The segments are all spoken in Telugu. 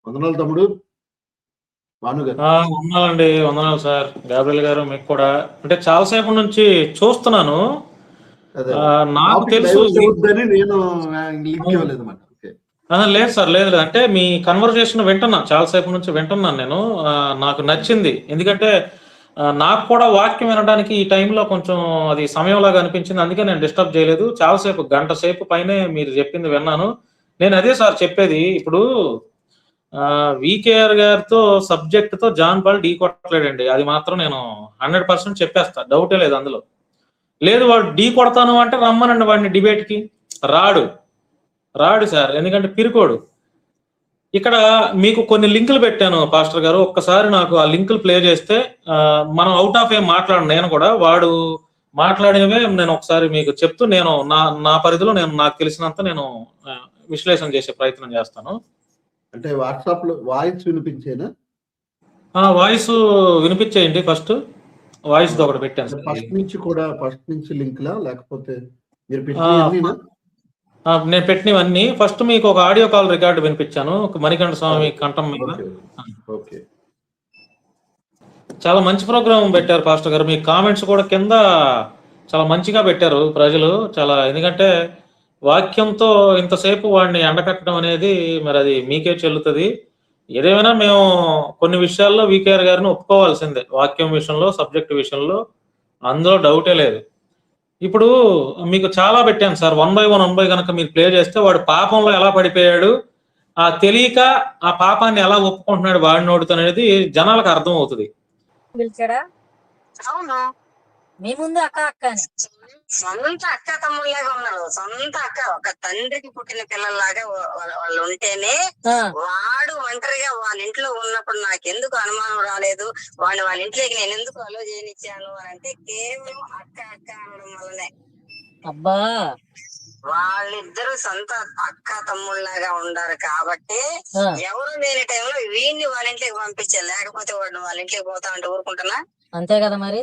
వందనాలు తమ్ముడు. భాను గారు. వందనాలండి. వందనాలు సార్. గాబ్రియల్ గారు మీకు కూడా. అంటే చాలా సేపటి నుంచి చూస్తున్నాను. నాకు తెలుసు నేను లింక్ ఇవ్వలేదన్నమాట. లేదు సార్, లేదు లేదు. అంటే మీ కన్వర్జేషన్ వింటున్నా, చాలా సేపటి నుంచి వింటున్నాను నేను. నాకు నచ్చింది. ఎందుకంటే నాకు కూడా వాక్యం వినడానికి ఈ టైంలో కొంచెం అది సమయంలాగా అనిపించింది. అందుకే నేను డిస్టర్బ్ చేయలేదు. చాలాసేపు, గంట సేపు పైనే మీరు చెప్పింది విన్నాను. నేను అదే సార్ చెప్పేది. ఇప్పుడు వికేఆర్ గారితో సబ్జెక్ట్ తో జాన్ పాల్ ఢీ కొట్టలేడండి. అది మాత్రం నేను 100% చెప్పేస్తా, డౌటే లేదు అందులో. లేదు వాడు ఢీ కొడతాను అంటే రమ్మనండి వాడిని డిబేట్ కి. రాడు సార్, ఎందుకంటే పిరుకోడు. ఇక్కడ మీకు కొన్ని లింకులు పెట్టాను పాస్టర్ గారు, ఒక్కసారి నాకు ఆ లింకులు ప్లే చేస్తే మనం అవుట్ ఆఫ్ ఏం మాట్లాడను. నేను కూడా వాడు మాట్లాడినవే నేను ఒకసారి మీకు చెప్తూ, నేను నా పరిధిలో నేను నాకు తెలిసినంత నేను విశ్లేషణ చేసే ప్రయత్నం చేస్తాను. అంటే వాట్సాప్ లో వాయిస్ వినిపించేనా? వాయిస్ వినిపించేయండి. ఫస్ట్ వాయిస్ ఒకటి పెట్టాను. ఫస్ట్ నుంచి లింక్ లా, లేకపోతే మీరు పెట్టిన నేను పెట్టినవన్నీ ఫస్ట్ మీకు ఒక ఆడియో కాల్ రికార్డు వినిపించాను, మణికంఠ స్వామి కంఠం మీద. చాలా మంచి ప్రోగ్రామ్ పెట్టారు పాస్టర్ గారు. మీ కామెంట్స్ కూడా కింద చాలా మంచిగా పెట్టారు ప్రజలు. చాలా, ఎందుకంటే వాక్యంతో ఇంతసేపు వాడిని ఎండకట్టడం అనేది మరి అది మీకే చెల్లుతుంది. ఏదేమైనా మేము కొన్ని విషయాల్లో వికేఆర్ గారిని ఒప్పుకోవాల్సిందే, వాక్యం విషయంలో, సబ్జెక్ట్ విషయంలో, అందులో డౌటే లేదు. ఇప్పుడు మీకు చాలా పెట్టాను సార్, 1 by 1 కనుక మీరు ప్లే చేస్తే వాడు పాపంలో ఎలా పడిపోయాడు, తెలియక ఆ పాపాన్ని ఎలా ఒప్పుకుంటున్నాడు వాడి నోడుతో అనేది జనాలకు అర్థం అవుతుంది. మీ ముందు అక్క సొంత అక్క తమ్ముళ్ళగా ఉన్నారు. సొంత అక్క, ఒక తండ్రికి పుట్టిన పిల్లల్లాగా వాళ్ళు ఉంటేనే వాడు ఒంటరిగా వాళ్ళ ఇంట్లో ఉన్నప్పుడు నాకెందుకు అనుమానం రాలేదు, వాడిని వాళ్ళ ఇంట్లోకి నేను ఎందుకు అలో చేయనిచ్చాను అని అంటే కేవలం అక్క అనడం వల్లనే. అబ్బా, వాళ్ళిద్దరు సొంత అక్క తమ్ముళ్ళగా ఉండారు కాబట్టి ఎవరు లేని టైంలో వీడిని వాళ్ళ ఇంట్లోకి పంపించారు. లేకపోతే వాడిని వాళ్ళ ఇంట్లోకి పోతా అంటే ఊరుకుంటున్నా? అంతే కదా మరి.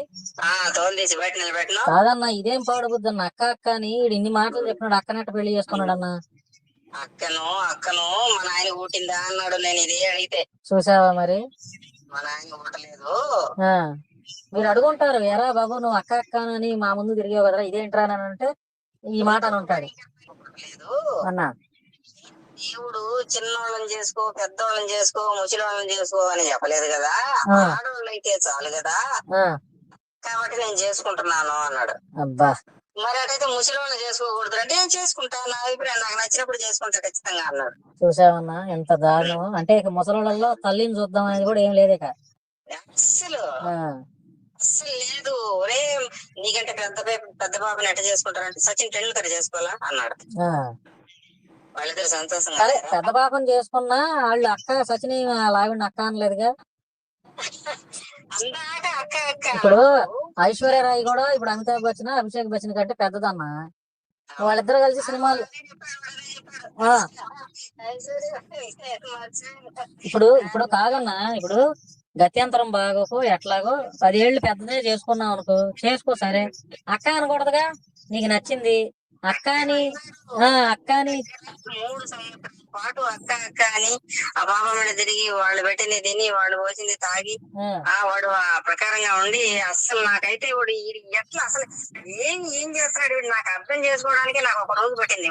తోలు తీసి బయట నిలబెట్టిన కాదన్నా, ఇదేం పాడబుద్ది అన్న. అక్క అని ఇన్ని మాటలు చెప్పినాడు, అక్కనట్టు పెళ్లి చేసుకున్నాడు అన్న. అక్కను మా నాయన ఊటిందా అన్నాడు. నేను ఇదే అడిగితే చూసావా మరి, మా నాయన ఊటలేదు. మీరు అడుగుంటారు, ఎరా బాబు నువ్వు అక్క అని మా ముందు తిరిగావు కదరా, ఇదేంట్రా అని అంటే ఈ మాట అని ఉంటాడు. అన్నా, దేవుడు చిన్నోళ్ళని చేసుకో, పెద్దోళ్ళని చేసుకో, ముసలివాళ్ళని చేసుకో అని చెప్పలేదు కదా, ఆడవాళ్ళు అయితే చాలు కదా, కాబట్టి నేను చేసుకుంటున్నాను అన్నాడు. అబ్బా, మరి అటైతే ముసలివాళ్ళని చేసుకోకూడదు అంటే నేను చేసుకుంటా, నా అభిప్రాయం, నాకు నచ్చినప్పుడు చేసుకుంటా ఖచ్చితంగా అన్నాడు. చూసావన్నా ఎంత దారుణం. అంటే ఇక ముసలివాళ్ళలో తల్లిని చూద్దాం అనేది కూడా ఏం లేదు ఇక అస్సలు లేదు. ఒరే నీకంటే పెద్ద బాబుని ఎట్ట చేసుకుంటారంటే సచిన్ టెండూల్కర్ చేసుకోవాలా అన్నాడు. వాళ్ళిద్దరు సంతోషంగా సరే, పెద్ద పాపం చేసుకున్నా వాళ్ళు అక్క సచిన్ లావిడ అక్క అనలేదుగా. ఇప్పుడు ఐశ్వర్యరాయ్ కూడా ఇప్పుడు అమితాబ్ బచ్చన్, అభిషేక్ బచ్చన్ కంటే పెద్దదన్నా. వాళ్ళిద్దరు కలిసి సినిమాలు ఇప్పుడు కాదన్నా, ఇప్పుడు గత్యంతరం బాగోకు ఎట్లాగో 10 ఏళ్ళు పెద్దదే చేసుకున్నావు అనుకో, చేసుకో, సరే అక్క అనకూడదుగా. నీకు నచ్చింది అక్క అని 3 సంవత్సరాల పాటు అక్క అని ఆ బాబా మీద తిరిగి వాళ్ళు పెట్టింది తిని వాళ్ళు పోసింది తాగి వాడు ఆ ప్రకారంగా ఉండి అస్సలు నాకైతే వాడు ఎట్లా అసలు ఏం చేస్తున్నాడు వీడు నాకు అర్థం చేసుకోవడానికి నాకు ఒక రోజు పట్టింది.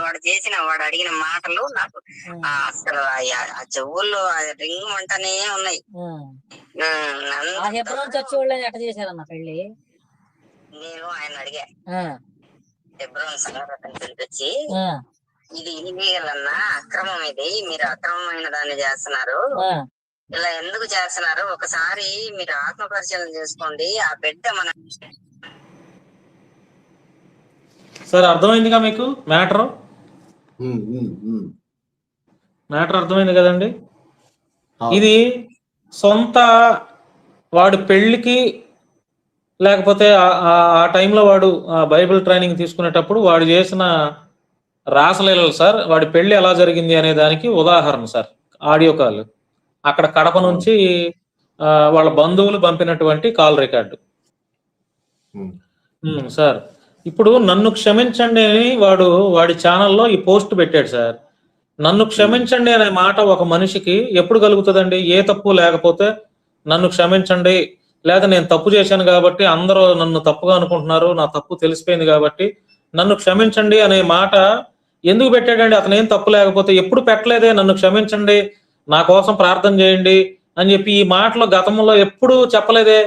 వాడు అడిగిన మాటలు నాకు అసలు ఆ చెవుల్లో రింగ్ మంటనే ఉన్నాయి. నేను ఆయన అడిగా, హెబ్రోన్ సంఘటన పిలిపించి ఇది ఇల్లీగల్ అక్రమం, ఇది మీరు అక్రమమైన దాన్ని చేస్తున్నారు, ఇలా ఎందుకు చేస్తున్నారు, ఒకసారి మీరు ఆత్మ పరిశీలన చేసుకోండి. ఆ బిడ్డ మన సార్ అర్థమైందిగా మీకు మ్యాటర్ అర్థమైంది కదండి. ఇది సొంత వాడు పెళ్లికి, లేకపోతే ఆ టైంలో వాడు బైబిల్ ట్రైనింగ్ తీసుకునేటప్పుడు వాడు చేసిన రాసలీలలు సార్, వాడి పెళ్లి ఎలా జరిగింది అనే దానికి ఉదాహరణ సార్. ఆడియో కాల్ అక్కడ కడప నుంచి వాళ్ళ బంధువులు పంపినటువంటి కాల్ రికార్డు సార్. ఇప్పుడు నన్ను క్షమించండి అని వాడి ఛానల్లో ఈ పోస్ట్ పెట్టాడు సార్. నన్ను క్షమించండి అనే మాట ఒక మనిషికి ఎప్పుడు కలుగుతుందండి? ఏ తప్పు లేకపోతే నన్ను క్షమించండి, లేదా నేను తప్పు చేశాను కాబట్టి అందరూ నన్ను తప్పుగా అనుకుంటున్నారు, నా తప్పు తెలిసిపోయింది కాబట్టి నన్ను క్షమించండి అనే మాట ఎందుకు పెట్టాడండి? అతను ఏం తప్పు లేకపోతే ఎప్పుడు పెట్టలేదే. నన్ను క్షమించండి, నా కోసం ప్రార్థన చేయండి అని చెప్పి ఈ మాటలు గతంలో ఎప్పుడు చెప్పలేదే.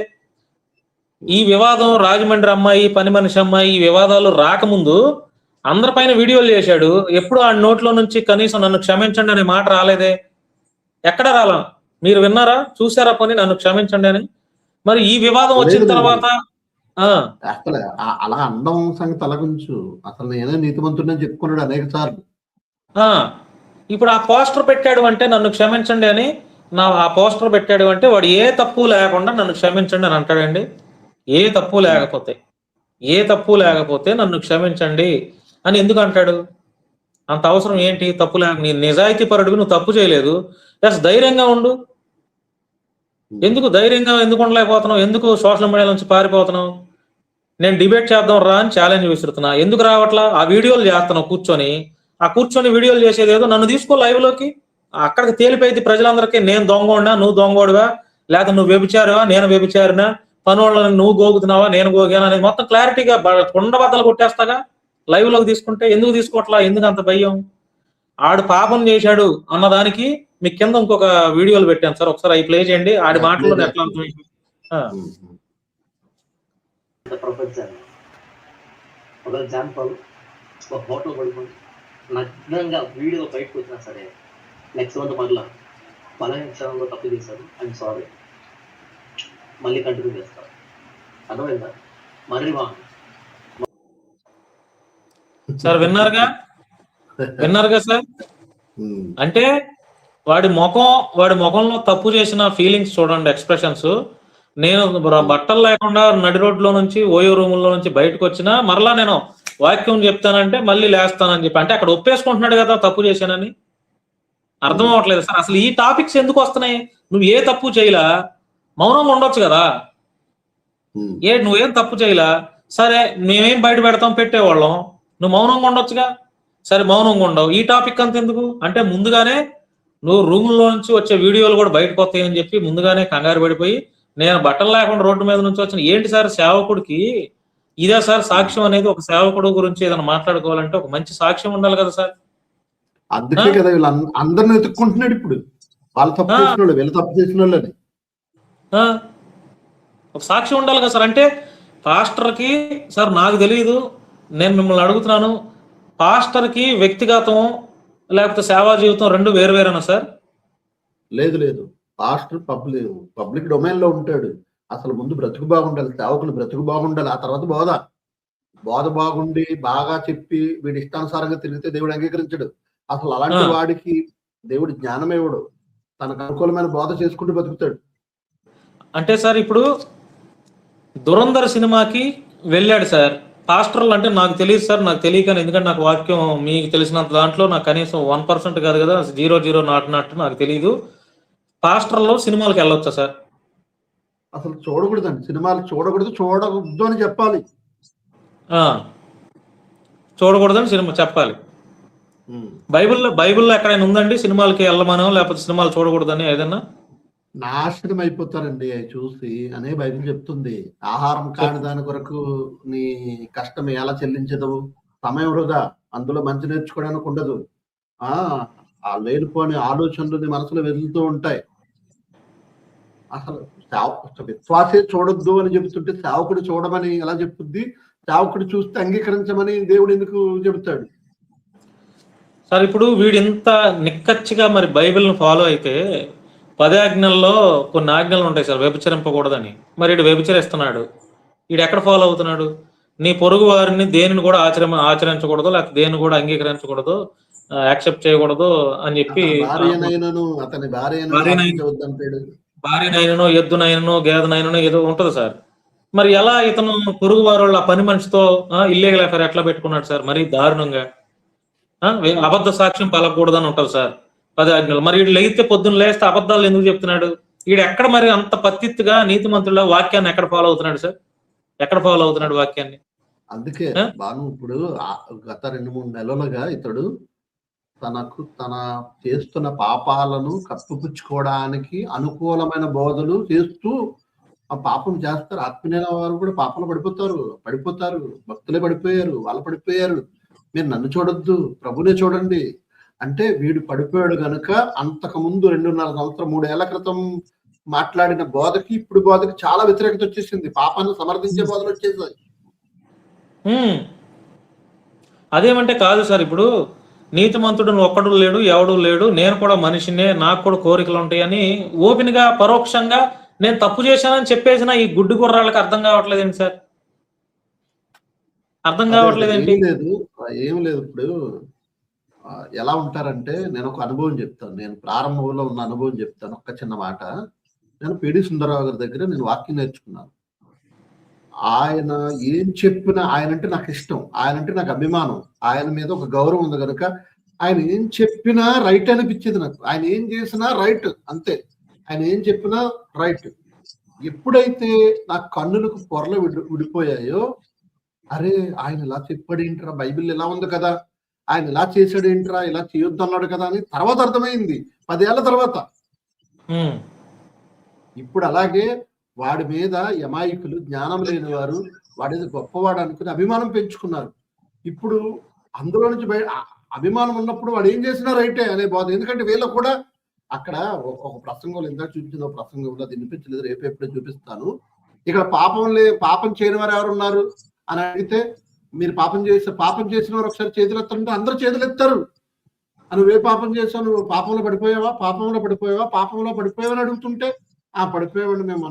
ఈ వివాదం రాజమండ్రి అమ్మాయి, పని మనిషి అమ్మాయి, ఈ వివాదాలు రాకముందు అందరిపైన వీడియోలు చేశాడు. ఎప్పుడు ఆ నోట్లో నుంచి కనీసం నన్ను క్షమించండి అనే మాట రాలేదే. ఎక్కడ రాలా? మీరు విన్నారా, చూసారా పని నన్ను క్షమించండి అని? మరి ఈ వివాదం వచ్చిన తర్వాత అసలు అలా అండం సంగతి అలాగుంచు, అసలు నేనే నీతిమంతుడని చెప్పుకున్నాడు అనేక సార్లు. ఇప్పుడు ఆ పోస్టర్ పెట్టాడు అంటే నన్ను క్షమించండి అని, ఆ పోస్టర్ పెట్టాడు అంటే వాడు ఏ తప్పు లేకుండా నన్ను క్షమించండి అని అంటాడండి? ఏ తప్పు లేకపోతే నన్ను క్షమించండి అని ఎందుకు అంటాడు? అంత అవసరం ఏంటి? తప్పు నీ నిజాయితీ పరుడు, నువ్వు తప్పు చేయలేదు, ఎస్ ధైర్యంగా ఉండు. ఎందుకు ధైర్యంగా ఎందుకు ఉండలేకపోతున్నావు? ఎందుకు సోషల్ మీడియా నుంచి పారిపోతున్నావు? నేను డిబేట్ చేద్దాం రా అని ఛాలెంజ్ విసురుతున్నా, ఎందుకు రావట్లా? ఆ వీడియోలు చేస్తున్నావు కూర్చొని, ఆ కూర్చొని వీడియోలు చేసేది ఏదో నన్ను తీసుకో లైవ్ లోకి, అక్కడికి తేలిపోయింది ప్రజలందరికీ. నేను దొంగోడినా, నువ్వు దొంగోడువా, లేకపోతే నువ్వు వ్యభిచారువా, నేను వ్యభిచారినా, పనులను నువ్వు గోగుతున్నావా, నేను గోగాను అనేది మొత్తం క్లారిటీగా కుండబద్దలు కొట్టేస్తాగా లైవ్ లోకి తీసుకుంటే. ఎందుకు తీసుకోవట్లా? ఎందుకు అంత భయం? ఆడు పాపం చేశాడు అన్నదానికి మీ కింద ఇంకొక వీడియోలు పెట్టాను సార్, ఒకసారి అవి ప్లే చేయండి. ఆడి మాటల్లో ఎట్లా అర్థమైంది? ప్రపంచాన్ని ఒక ఎగ్జాంపుల్, ఒక హోటల్ పడుకొని నగ్నంగా వీడియో బయటకు వచ్చినా సరే నెక్స్ట్ మంత్ మళ్ళీ పలానా క్షణంలో తప్పు చేశారు, ఐఎమ్ సారీ, మళ్ళీ కంటిన్యూ చేస్తారు. అర్థమైందా? మరి సార్ విన్నారుగా సార్. అంటే వాడి ముఖంలో తప్పు చేసిన ఫీలింగ్స్ చూడండి, ఎక్స్ప్రెషన్స్. నేను బట్టలు లేకుండా నడి రోడ్లో నుంచి, ఓయో రూముల్లో నుంచి బయటకు వచ్చినా మరలా నేను వాక్యం చెప్తానంటే మళ్ళీ లేస్తానని చెప్పి, అంటే అక్కడ ఒప్పేసుకుంటున్నాడు కదా తప్పు చేశానని. అర్థం అవ్వట్లేదు సార్ అసలు ఈ టాపిక్స్ ఎందుకు వస్తున్నాయి? నువ్వు ఏ తప్పు చేయలా, మౌనంగా ఉండొచ్చు కదా. నువ్వేం తప్పు చేయలా, సరే మేమేం బయట పెడతాం, పెట్టేవాళ్ళం, నువ్వు మౌనంగా ఉండొచ్చుగా. సరే మౌనంగా ఉండవు, ఈ టాపిక్ అంత ఎందుకు? అంటే ముందుగానే నువ్వు రూముల్లో నుంచి వచ్చే వీడియోలు కూడా బయటకు వస్తాయని చెప్పి ముందుగానే కంగారు పడిపోయి నేను బట్టలు లేకుండా రోడ్డు మీద నుంచి వచ్చిన. ఏంటి సార్ సేవకుడికి ఇదే సార్ సాక్ష్యం అనేది? ఒక సేవకుడు గురించి ఏదైనా మాట్లాడుకోవాలంటే ఒక మంచి సాక్ష్యం ఉండాలి కదా సార్. అందుకే కదా వీళ్ళు అందరిని వెతుక్కుంటున్నాడు ఇప్పుడు, వాళ్ళు తప్పు చేసిన వాళ్ళు, వీళ్ళు తప్పు చేసిన వాళ్ళని. ఒక సాక్ష్యం ఉండాలి కదా సార్. అంటే పాస్టర్కి సార్ నాకు తెలియదు, నేను మిమ్మల్ని అడుగుతున్నాను, పాస్టర్కి వ్యక్తిగతం లేకపోతే సేవా జీవితం రెండు వేరు వేరేనా సార్? లేదు, పాస్టర్ పబ్లిక్ డొమైన్ లో ఉంటాడు. అసలు ముందు బ్రతుకు బాగుండాలి, సేవకులు బ్రతుకు బాగుండాలి, ఆ తర్వాత బోధ బాగుండి బాగా చెప్పి వీడి ఇష్టానుసారంగా తిరిగితే దేవుడు అంగీకరించడు. అసలు అలాంటి వాడికి దేవుడు జ్ఞానం ఇవ్వడు, తనకు అనుకూలమైన బోధ చేసుకుంటూ బతుకుతాడు. అంటే సార్ ఇప్పుడు దురంధర్ సినిమాకి వెళ్ళాడు సార్, పాస్టర్లు అంటే నాకు తెలియదు సార్, నాకు తెలియకని, ఎందుకంటే నాకు వాక్యం మీకు తెలిసినంత దాంట్లో నాకు కనీసం 1% కాదు కదా, 0 నాట్ నాకు తెలియదు. పాస్టర్లు సినిమాలకు వెళ్ళొచ్చా సార్? అసలు చూడకూడదండి, సినిమాలు చూడకూడదు అని చెప్పాలి. చూడకూడదని సినిమా చెప్పాలి. బైబిల్లో ఎక్కడైనా ఉందండి సినిమాలకి వెళ్ళమనో లేకపోతే సినిమాలు చూడకూడదని ఏదన్నా? నాశనం అయిపోతారండి అవి చూసి అనే బైబిల్ చెప్తుంది. ఆహారం కాని దాని కొరకు నీ కష్టం ఎలా చెల్లించదు, సమయం వృధా, అందులో మంచి నేర్చుకోవడానికి ఉండదు. ఆ లేనిపోని ఆలోచనలు నీ మనసులో వెతులుతూ ఉంటాయి. అసలు విశ్వాసే చూడొద్దు అని చెబుతుంటే సేవకుడు చూడమని ఎలా చెప్తుంది? సేవకుడు చూస్తే అంగీకరించమని దేవుడు ఎందుకు చెబుతాడు సార్? ఇప్పుడు వీడు ఇంత నిక్కచ్చిగా మరి బైబిల్ని ఫాలో అయితే 10 ఆజ్ఞల్లో కొన్ని ఆజ్ఞలు ఉంటాయి సార్, వ్యభిచరింపకూడదని. మరి వీడు వ్యభిచరిస్తున్నాడు, వీడు ఎక్కడ ఫాలో అవుతున్నాడు? నీ పొరుగు వారిని దేనిని కూడా ఆచరించకూడదు, లేకపోతే దేన్ని కూడా అంగీకరించకూడదు, యాక్సెప్ట్ చేయకూడదు అని చెప్పి, భార్యనైనను ఎద్దునైనను గేదెనైనను ఏదో ఉంటది సార్. మరి ఎలా ఇతను పొరుగు వారు ఆ పని మనిషితో ఇల్లీగల్ అఫైర్ ఎట్లా పెట్టుకున్నాడు సార్? మరి దారుణంగా అబద్ధ సాక్ష్యం పలకూడదని ఉంటది సార్ 10 ఆజ్ఞలు. మరి వీడు లేస్తే పొద్దున్న లేస్తే అబద్ధాలు ఎందుకు చెప్తున్నాడు? వీడు ఎక్కడ మరి అంత పత్తిత్తుగా నీతిమంతుల వాక్యాన్ని ఎక్కడ ఫాలో అవుతున్నాడు సార్? ఎక్కడ ఫాలో అవుతున్నాడు వాక్యాన్ని? అందుకే బాను ఇప్పుడు గత 2-3 నెలలుగా ఇతడు తన చేస్తున్న పాపాలను కప్పిపుచ్చుకోవడానికి అనుకూలమైన బోధలు చేస్తూ ఆ పాపం చేస్తారు. ఆత్మీయుల వారు కూడా పాపంలో పడిపోతారు. భక్తులే పడిపోయారు, వాళ్ళు పడిపోయారు. మీరు నన్ను చూడొద్దు, ప్రభునే చూడండి అంటే వీడు పడిపోయాడు గనుక అంతకు ముందు 2.5 సంవత్సరం 3 ఏళ్ల క్రితం మాట్లాడిన బోధకి ఇప్పుడు బోధకి చాలా వ్యతిరేకత వచ్చేసింది. పాపాన్ని సమర్థించే బోధలు వచ్చేసాయి. అదేమంటే కాదు సార్, ఇప్పుడు నీతిమంతుడు ఒక్కడు లేడు, ఎవడు లేడు, నేను కూడా మనిషినే, నాకు కూడా కోరికలు ఉంటాయని ఓపెన్ గా పరోక్షంగా నేను తప్పు చేశానని చెప్పేసిన ఈ గుడ్డు గుర్రాలకు అర్థం కావట్లేదండి సార్. అర్థం కావట్లేదండి. ఏం లేదు. ఇప్పుడు ఎలా ఉంటారంటే నేను ఒక అనుభవం చెప్తాను. నేను ప్రారంభంలో ఉన్న అనుభవం చెప్తాను. ఒక్క చిన్న మాట. నేను పిడి సుందరరావు గారి దగ్గర నేను వాక్యం నేర్చుకున్నాను. ఆయన ఏం చెప్పినా, ఆయన అంటే నాకు ఇష్టం, ఆయన అంటే నాకు అభిమానం, ఆయన మీద ఒక గౌరవం ఉంది కనుక ఆయన ఏం చెప్పినా రైట్ అనిపించేది నాకు. ఆయన ఏం చేసినా రైట్, అంతే. ఆయన ఏం చెప్పినా రైట్. ఎప్పుడైతే నా కన్నులకు పొరలు విడిపోయాయో, అరే ఆయన ఇలా చెప్పాడు ఏంట్రా, బైబిల్ ఇలా ఉంది కదా, ఆయన ఇలా చేశాడు ఏంట్రా, ఇలా చేయొద్దు అన్నాడు కదా అని తర్వాత అర్థమైంది 10 ఏళ్ల తర్వాత. ఇప్పుడు అలాగే వాడి మీద యమాయికులు, జ్ఞానం లేని వారు, వాడేది గొప్పవాడు అనుకుని అభిమానం పెంచుకున్నారు. ఇప్పుడు అందులో నుంచి అభిమానం ఉన్నప్పుడు వాడు ఏం చేసినా రైటే అనే బోధ. ఎందుకంటే వీళ్ళు కూడా అక్కడ ఒక ప్రసంగంలో ఇందాక చూపించిన ఒక ప్రసంగంలో అది వినిపించలేదు, రేపు ఎప్పుడే చూపిస్తాను. ఇక్కడ పాపం చేయని వారు ఎవరు ఉన్నారు అని అడిగితే, మీరు పాపం చేసిన వారు ఒకసారి చేతులు ఎత్తారంటే అందరూ చేతులు ఎత్తారు. నువ్వే పాపం చేసావు, నువ్వు పాపంలో పడిపోయావా అని అడుగుతుంటే, పడిపోయావండి, మేము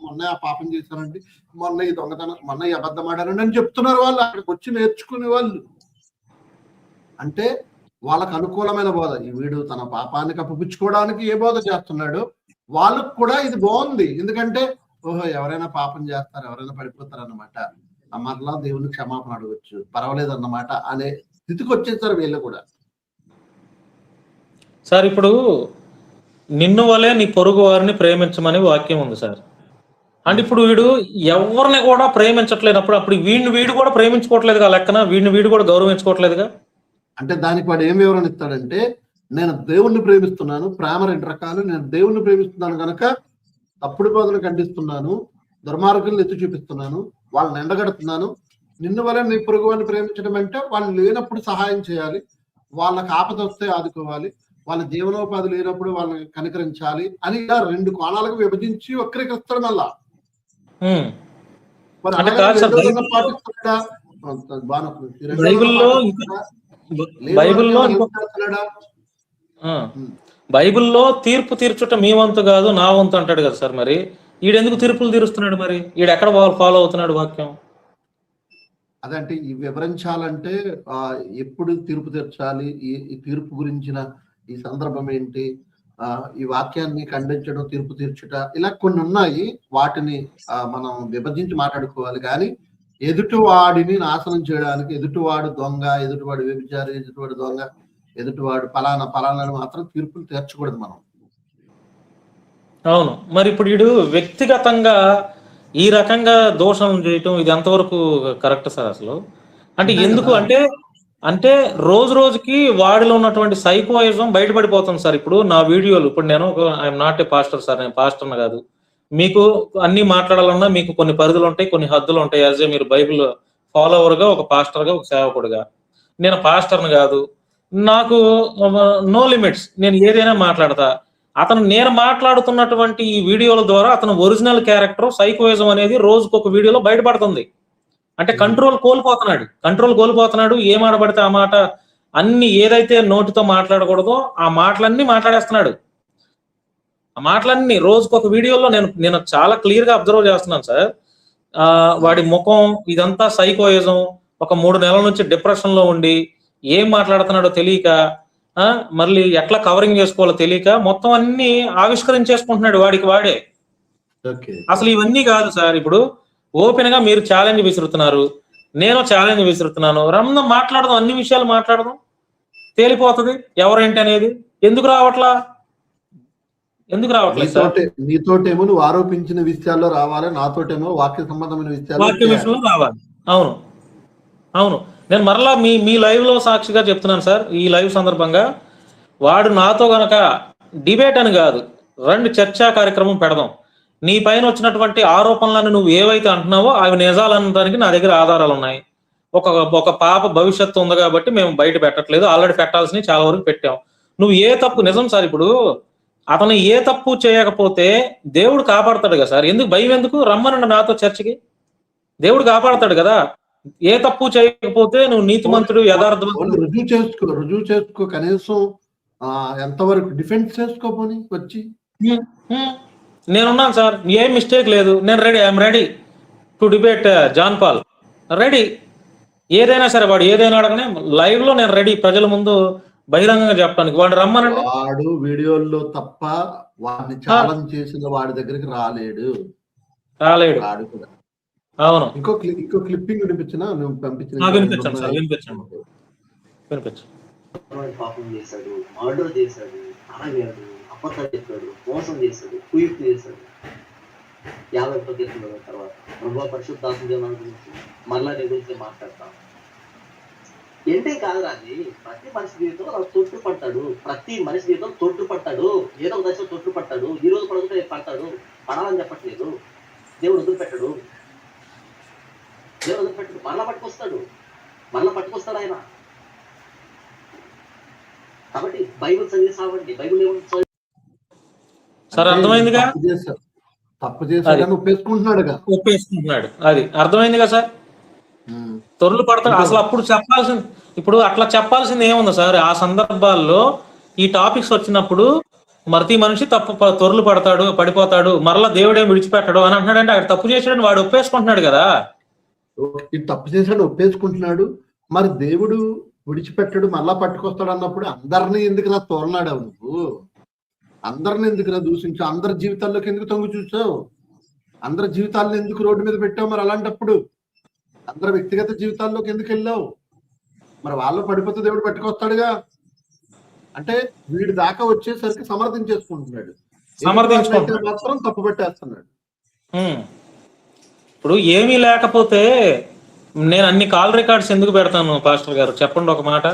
మొన్న ఆ పాపం చేశానండి, మొన్న ఈ దొంగతనం, మొన్న ఈ అబద్ధం ఆడారండి అని చెప్తున్నారు వాళ్ళు. అక్కడికి వచ్చి నేర్చుకునే వాళ్ళు. అంటే వాళ్ళకు అనుకూలమైన బోధ. ఈ వీడు తన పాపాన్ని కప్పిపుచ్చుకోవడానికి ఏ బోధ చేస్తున్నాడు, వాళ్ళకు కూడా ఇది బాగుంది. ఎందుకంటే ఓహో ఎవరైనా పాపం చేస్తారు, ఎవరైనా పడిపోతారు అన్నమాట, మరలా దేవుని క్షమాపణ అడగొచ్చు, పర్వాలేదు అన్నమాట అనే స్థితికి వచ్చేసారు వీళ్ళు కూడా. సార్ ఇప్పుడు నిన్ను వలే నీ పొరుగు వారిని ప్రేమించమని వాక్యం ఉంది సార్. అంటే ఇప్పుడు వీడు ఎవరిని కూడా ప్రేమించట్లేనప్పుడు అప్పుడు వీడు కూడా ప్రేమించుకోవట్లేదుగా లెక్కన, వీడు కూడా గౌరవించుకోవట్లేదుగా. అంటే దానికి వాడు ఏం వివరణ ఇస్తాడంటే, నేను దేవుణ్ణి ప్రేమిస్తున్నాను, ప్రేమ 2 రకాలు, నేను దేవుణ్ణి ప్రేమిస్తున్నాను కనుక తప్పుడు బోధన ఖండిస్తున్నాను, దుర్మార్గులను ఎత్తి చూపిస్తున్నాను, వాళ్ళని ఎండగడుతున్నాను. నిన్ను వల్ల నీ పొరుగు వారిని ప్రేమించడం అంటే వాళ్ళు లేనప్పుడు సహాయం చేయాలి, వాళ్ళకి ఆపద వస్తే ఆదుకోవాలి, వాళ్ళ జీవనోపాధి లేనప్పుడు వాళ్ళని కనికరించాలి అని ఇలా 2 కోణాలకు విభజించి వక్రీకరిస్తాడు. మళ్ళా బైబిల్లో తీర్పు తీర్చుట మీ వంతు కాదు నా వంతు అంటాడు కదా సార్. మరి ఈడెందుకు తీర్పులు తీరుస్తున్నాడు? మరి ఈడెక్కడ ఫాలో అవుతున్నాడు వాక్యం? అదంటే ఈ వివరించాలంటే ఎప్పుడు తీర్పు తీర్చాలి, ఈ తీర్పు గురించిన ఈ సందర్భం ఏంటి, ఈ వాక్యాన్ని ఖండించడం, తీర్పు తీర్చుట, ఇలా కొన్ని ఉన్నాయి. వాటిని మనం విభజించి మాట్లాడుకోవాలి. కానీ ఎదుటివాడిని నాశనం చేయడానికి, ఎదుటివాడు దొంగ, ఎదుటివాడు వ్యభిచారి, ఎదుటివాడు దొంగ, ఎదుటివాడు పలానాని మాత్రం తీర్పులు తీర్చకూడదు మనం. అవును. మరి ఇప్పుడు వీడు వ్యక్తిగతంగా ఈ రకంగా దోషం చేయటం ఇది ఎంతవరకు కరెక్ట్ సార్ అసలు? అంటే ఎందుకు అంటే రోజు రోజుకి వాడిలో ఉన్నటువంటి సైకోయిజం బయటపడిపోతుంది సార్. ఇప్పుడు నా వీడియోలు, ఇప్పుడు నేను I'm not a pastor sir, నేను పాస్టర్ని కాదు. మీకు అన్ని మాట్లాడాలన్నా మీకు కొన్ని పరిధులు ఉంటాయి, కొన్ని హద్దులు ఉంటాయి. యాజ్ ఏ మీరు బైబిల్ ఫాలోవర్గా, ఒక పాస్టర్గా, ఒక సేవకుడుగా. నేను పాస్టర్ని కాదు, నాకు నో లిమిట్స్, నేను ఏదైనా మాట్లాడతా. నేను మాట్లాడుతున్నటువంటి ఈ వీడియోల ద్వారా అతను ఒరిజినల్ క్యారెక్టర్ సైకోయిజం అనేది రోజుకొక వీడియోలో బయటపడుతుంది. అంటే కంట్రోల్ కోల్పోతున్నాడు. ఏ మాట పడితే ఆ మాట, అన్ని ఏదైతే నోటితో మాట్లాడకూడదో ఆ మాటలన్నీ మాట్లాడేస్తున్నాడు. ఆ మాటలన్నీ రోజుకొక వీడియోలో నేను చాలా క్లియర్ గా అబ్జర్వ్ చేస్తున్నాను సార్. వాడి ముఖం ఇదంతా సైకోయిజం. ఒక 3 నెలల నుంచి డిప్రెషన్ లో ఉండి ఏం మాట్లాడుతున్నాడో తెలియక, మళ్ళీ ఎట్లా కవరింగ్ చేసుకోవాలో తెలియక మొత్తం అన్ని ఆవిష్కరించేసుకుంటున్నాడు వాడికి వాడే. అసలు ఇవన్నీ కాదు సార్. ఇప్పుడు ఓపెన్ గా మీరు ఛాలెంజ్ విసురుతున్నారు, నేను ఛాలెంజ్ విసురుతున్నాను, రమ్మ మాట్లాడదాం, అన్ని విషయాలు మాట్లాడదాం, తేలిపోతుంది ఎవరేంటి అనేది. ఎందుకు రావట్లేదు? నీతోటేమో నువ్వు ఆరోపించిన విషయాల్లో రావాలి, నాతోటేమో వాక్య సంబంధమైన విషయాల్లో రావాలి. అవును. నేను మరలా మీ లైవ్ లో సాక్షిగా చెప్తున్నాను సార్, ఈ లైవ్ సందర్భంగా వాడు నాతో గనక డిబేట్ అని కాదు, రండి చర్చా కార్యక్రమం పెడదాం, నీ పైన వచ్చినటువంటి ఆరోపణలను నువ్వు ఏవైతే అంటున్నావో అవి నిజాలనడానికి నా దగ్గర ఆధారాలు ఉన్నాయి. ఒక పాప భవిష్యత్తు ఉంది కాబట్టి మేము బయట పెట్టట్లేదు, ఆల్రెడీ పెట్టాల్సినవి చాలా వరకు పెట్టాం. నువ్వు ఏ తప్పు, నిజం సార్, ఇప్పుడు అతను ఏ తప్పు చేయకపోతే దేవుడు కాపాడతాడు కదా సార్, ఎందుకు భయం, ఎందుకు రమ్మనండి నాతో చర్చకి, దేవుడు కాపాడతాడు కదా. ఏ తప్పు చేయకపోతే నువ్వు నీతిమంతుడు యథార్థవంతుడు, రుజువు చేసుకో కనీసం ఎంతవరకు డిఫెన్స్ చేసుకోపోని వచ్చి. నేనున్నాను సార్, ఏం మిస్టేక్ లేదు, నేను ready, I'm ready to debate John Paul, ready. ఏదైనా సరే వాడు ఏదైనా అడగనే లైవ్ లో నేను రెడీ, ప్రజల ముందు బహిరంగంగా చెప్పడానికి. వాడు రమ్మనండి. వాడు వీడియోల్లో తప్ప వాడిని ఛాలెంజ్ చేసిన వాడి దగ్గరికి రాలేడు. వాడు కూడా. అవును, ఇంకో క్లిప్పింగ్ వినిపించినా నువ్వు పంపించిన పాపం చేశాడు, మర్డర్ చేశాడు, అడగాడు, అబద్ధాలు చెప్పాడు, మోసం చేశాడు, కుయుక్తి చేశాడు. 51 కీర్తనల తర్వాత ప్రభు పరిశుద్ధాత్మ దేవుని గురించి మరలా నీ గురించి మాట్లాడతాం. ఏంటే కాదు అది, ప్రతి మనిషి జీవితంలో తొట్టు పడతాడు, ప్రతి మనిషి జీవితంలో తొట్టు పడతాడు, ఏదో ఒక దశలో తొట్టు పడతాడు. ఈ రోజు పడుతుంటే పడతాడు, పడాలని చెప్పట్లేదు. దేవుడు వదిలిపెట్టాడు, దేవుడు వదిలిపెట్టాడు, మరలా పట్టుకొస్తాడు ఆయన. కాబట్టి బైబిల్ చదివి సావండి, బైబిల్ ఏమన్నా సార్ అర్థమైందిగా, తప్పు చేశాడని ఒప్పేసుకుంటున్నాడు, అది అర్థమైందిగా సార్. తొర్లు పడతాడు అసలు. ఇప్పుడు అట్లా చెప్పాల్సింది ఏముంది సార్, ఆ సందర్భాల్లో ఈ టాపిక్స్ వచ్చినప్పుడు ప్రతి మనిషి తొర్లు పడతాడు, పడిపోతాడు, మరలా దేవుడేం విడిచిపెట్టాడు అని అంటున్నాడంటే అక్కడ తప్పు చేసాడని వాడు ఒప్పేసుకుంటున్నాడు కదా. తప్పు చేశాడు ఒప్పేసుకుంటున్నాడు, మరి దేవుడు విడిచిపెట్టాడు మళ్ళా పట్టుకొస్తాడు అన్నప్పుడు అందరినీ ఎందుకురా తోలనాడావు నువ్వు? అందరిని ఎందుకురా దూషించావు? అందరి జీవితాల్లోకి ఎందుకు తొంగి చూసావు? అందరి జీవితాలను ఎందుకు రోడ్డు మీద పెట్టావు? మరి అలాంటప్పుడు అందరి వ్యక్తిగత జీవితాల్లోకి ఎందుకు వెళ్ళావు? మరి వాళ్ళు పడిపోతే దేవుడు పట్టుకొస్తాడుగా. అంటే వీడి దాకా వచ్చేసరికి సమర్థించేసుకుంటున్నాడు, మాత్రం తప్పు పెట్టేస్తున్నాడు. ఇప్పుడు ఏమీ లేకపోతే నేను అన్ని కాల్ రికార్డ్స్ ఎందుకు పెడతాను పాస్టర్ గారు, చెప్పండి ఒక మాట.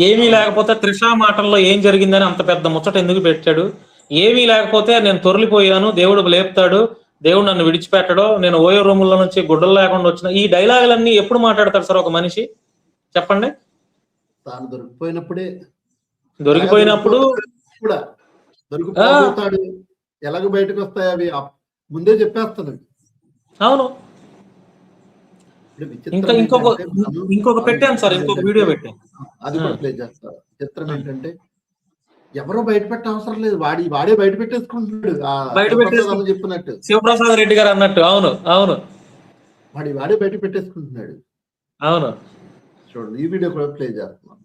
ఏమీ లేకపోతే త్రిషా మాటల్లో ఏం జరిగిందని అంత పెద్ద ముచ్చట ఎందుకు పెట్టాడు? ఏమీ లేకపోతే నేను తొర్లిపోయాను, దేవుడు లేపుతాడు, దేవుడు నన్ను విడిచిపెట్టడో, నేను ఓయో రూముల నుంచి గుడ్డలు లేకుండా వచ్చిన, ఈ డైలాగులన్నీ ఎప్పుడు మాట్లాడతాడు సార్ ఒక మనిషి, చెప్పండి? తాను దొరికిపోయినప్పుడు కూడా దొరికిపోతాడు. ఎలాగ బయటకు వస్తాయి అవి ముందే చెప్పేస్తాడు. అవును. ఇంకొక పెట్టాను సార్, ఇంకొక వీడియో పెట్టాను, అది కూడా ప్లే చేస్తారు. చిత్రం ఏంటంటే ఎవరో బయట పెట్టే అవసరం లేదు, వాడే బయట పెట్టేసుకుంటున్నాడు, చెప్పినట్టు శివప్రసాద్ రెడ్డి గారు అన్నట్టు. అవును అవును, వాడే బయట పెట్టేసుకుంటున్నాడు. అవును, చూడండి ఈ వీడియో కూడా ప్లే చేస్తున్నాం.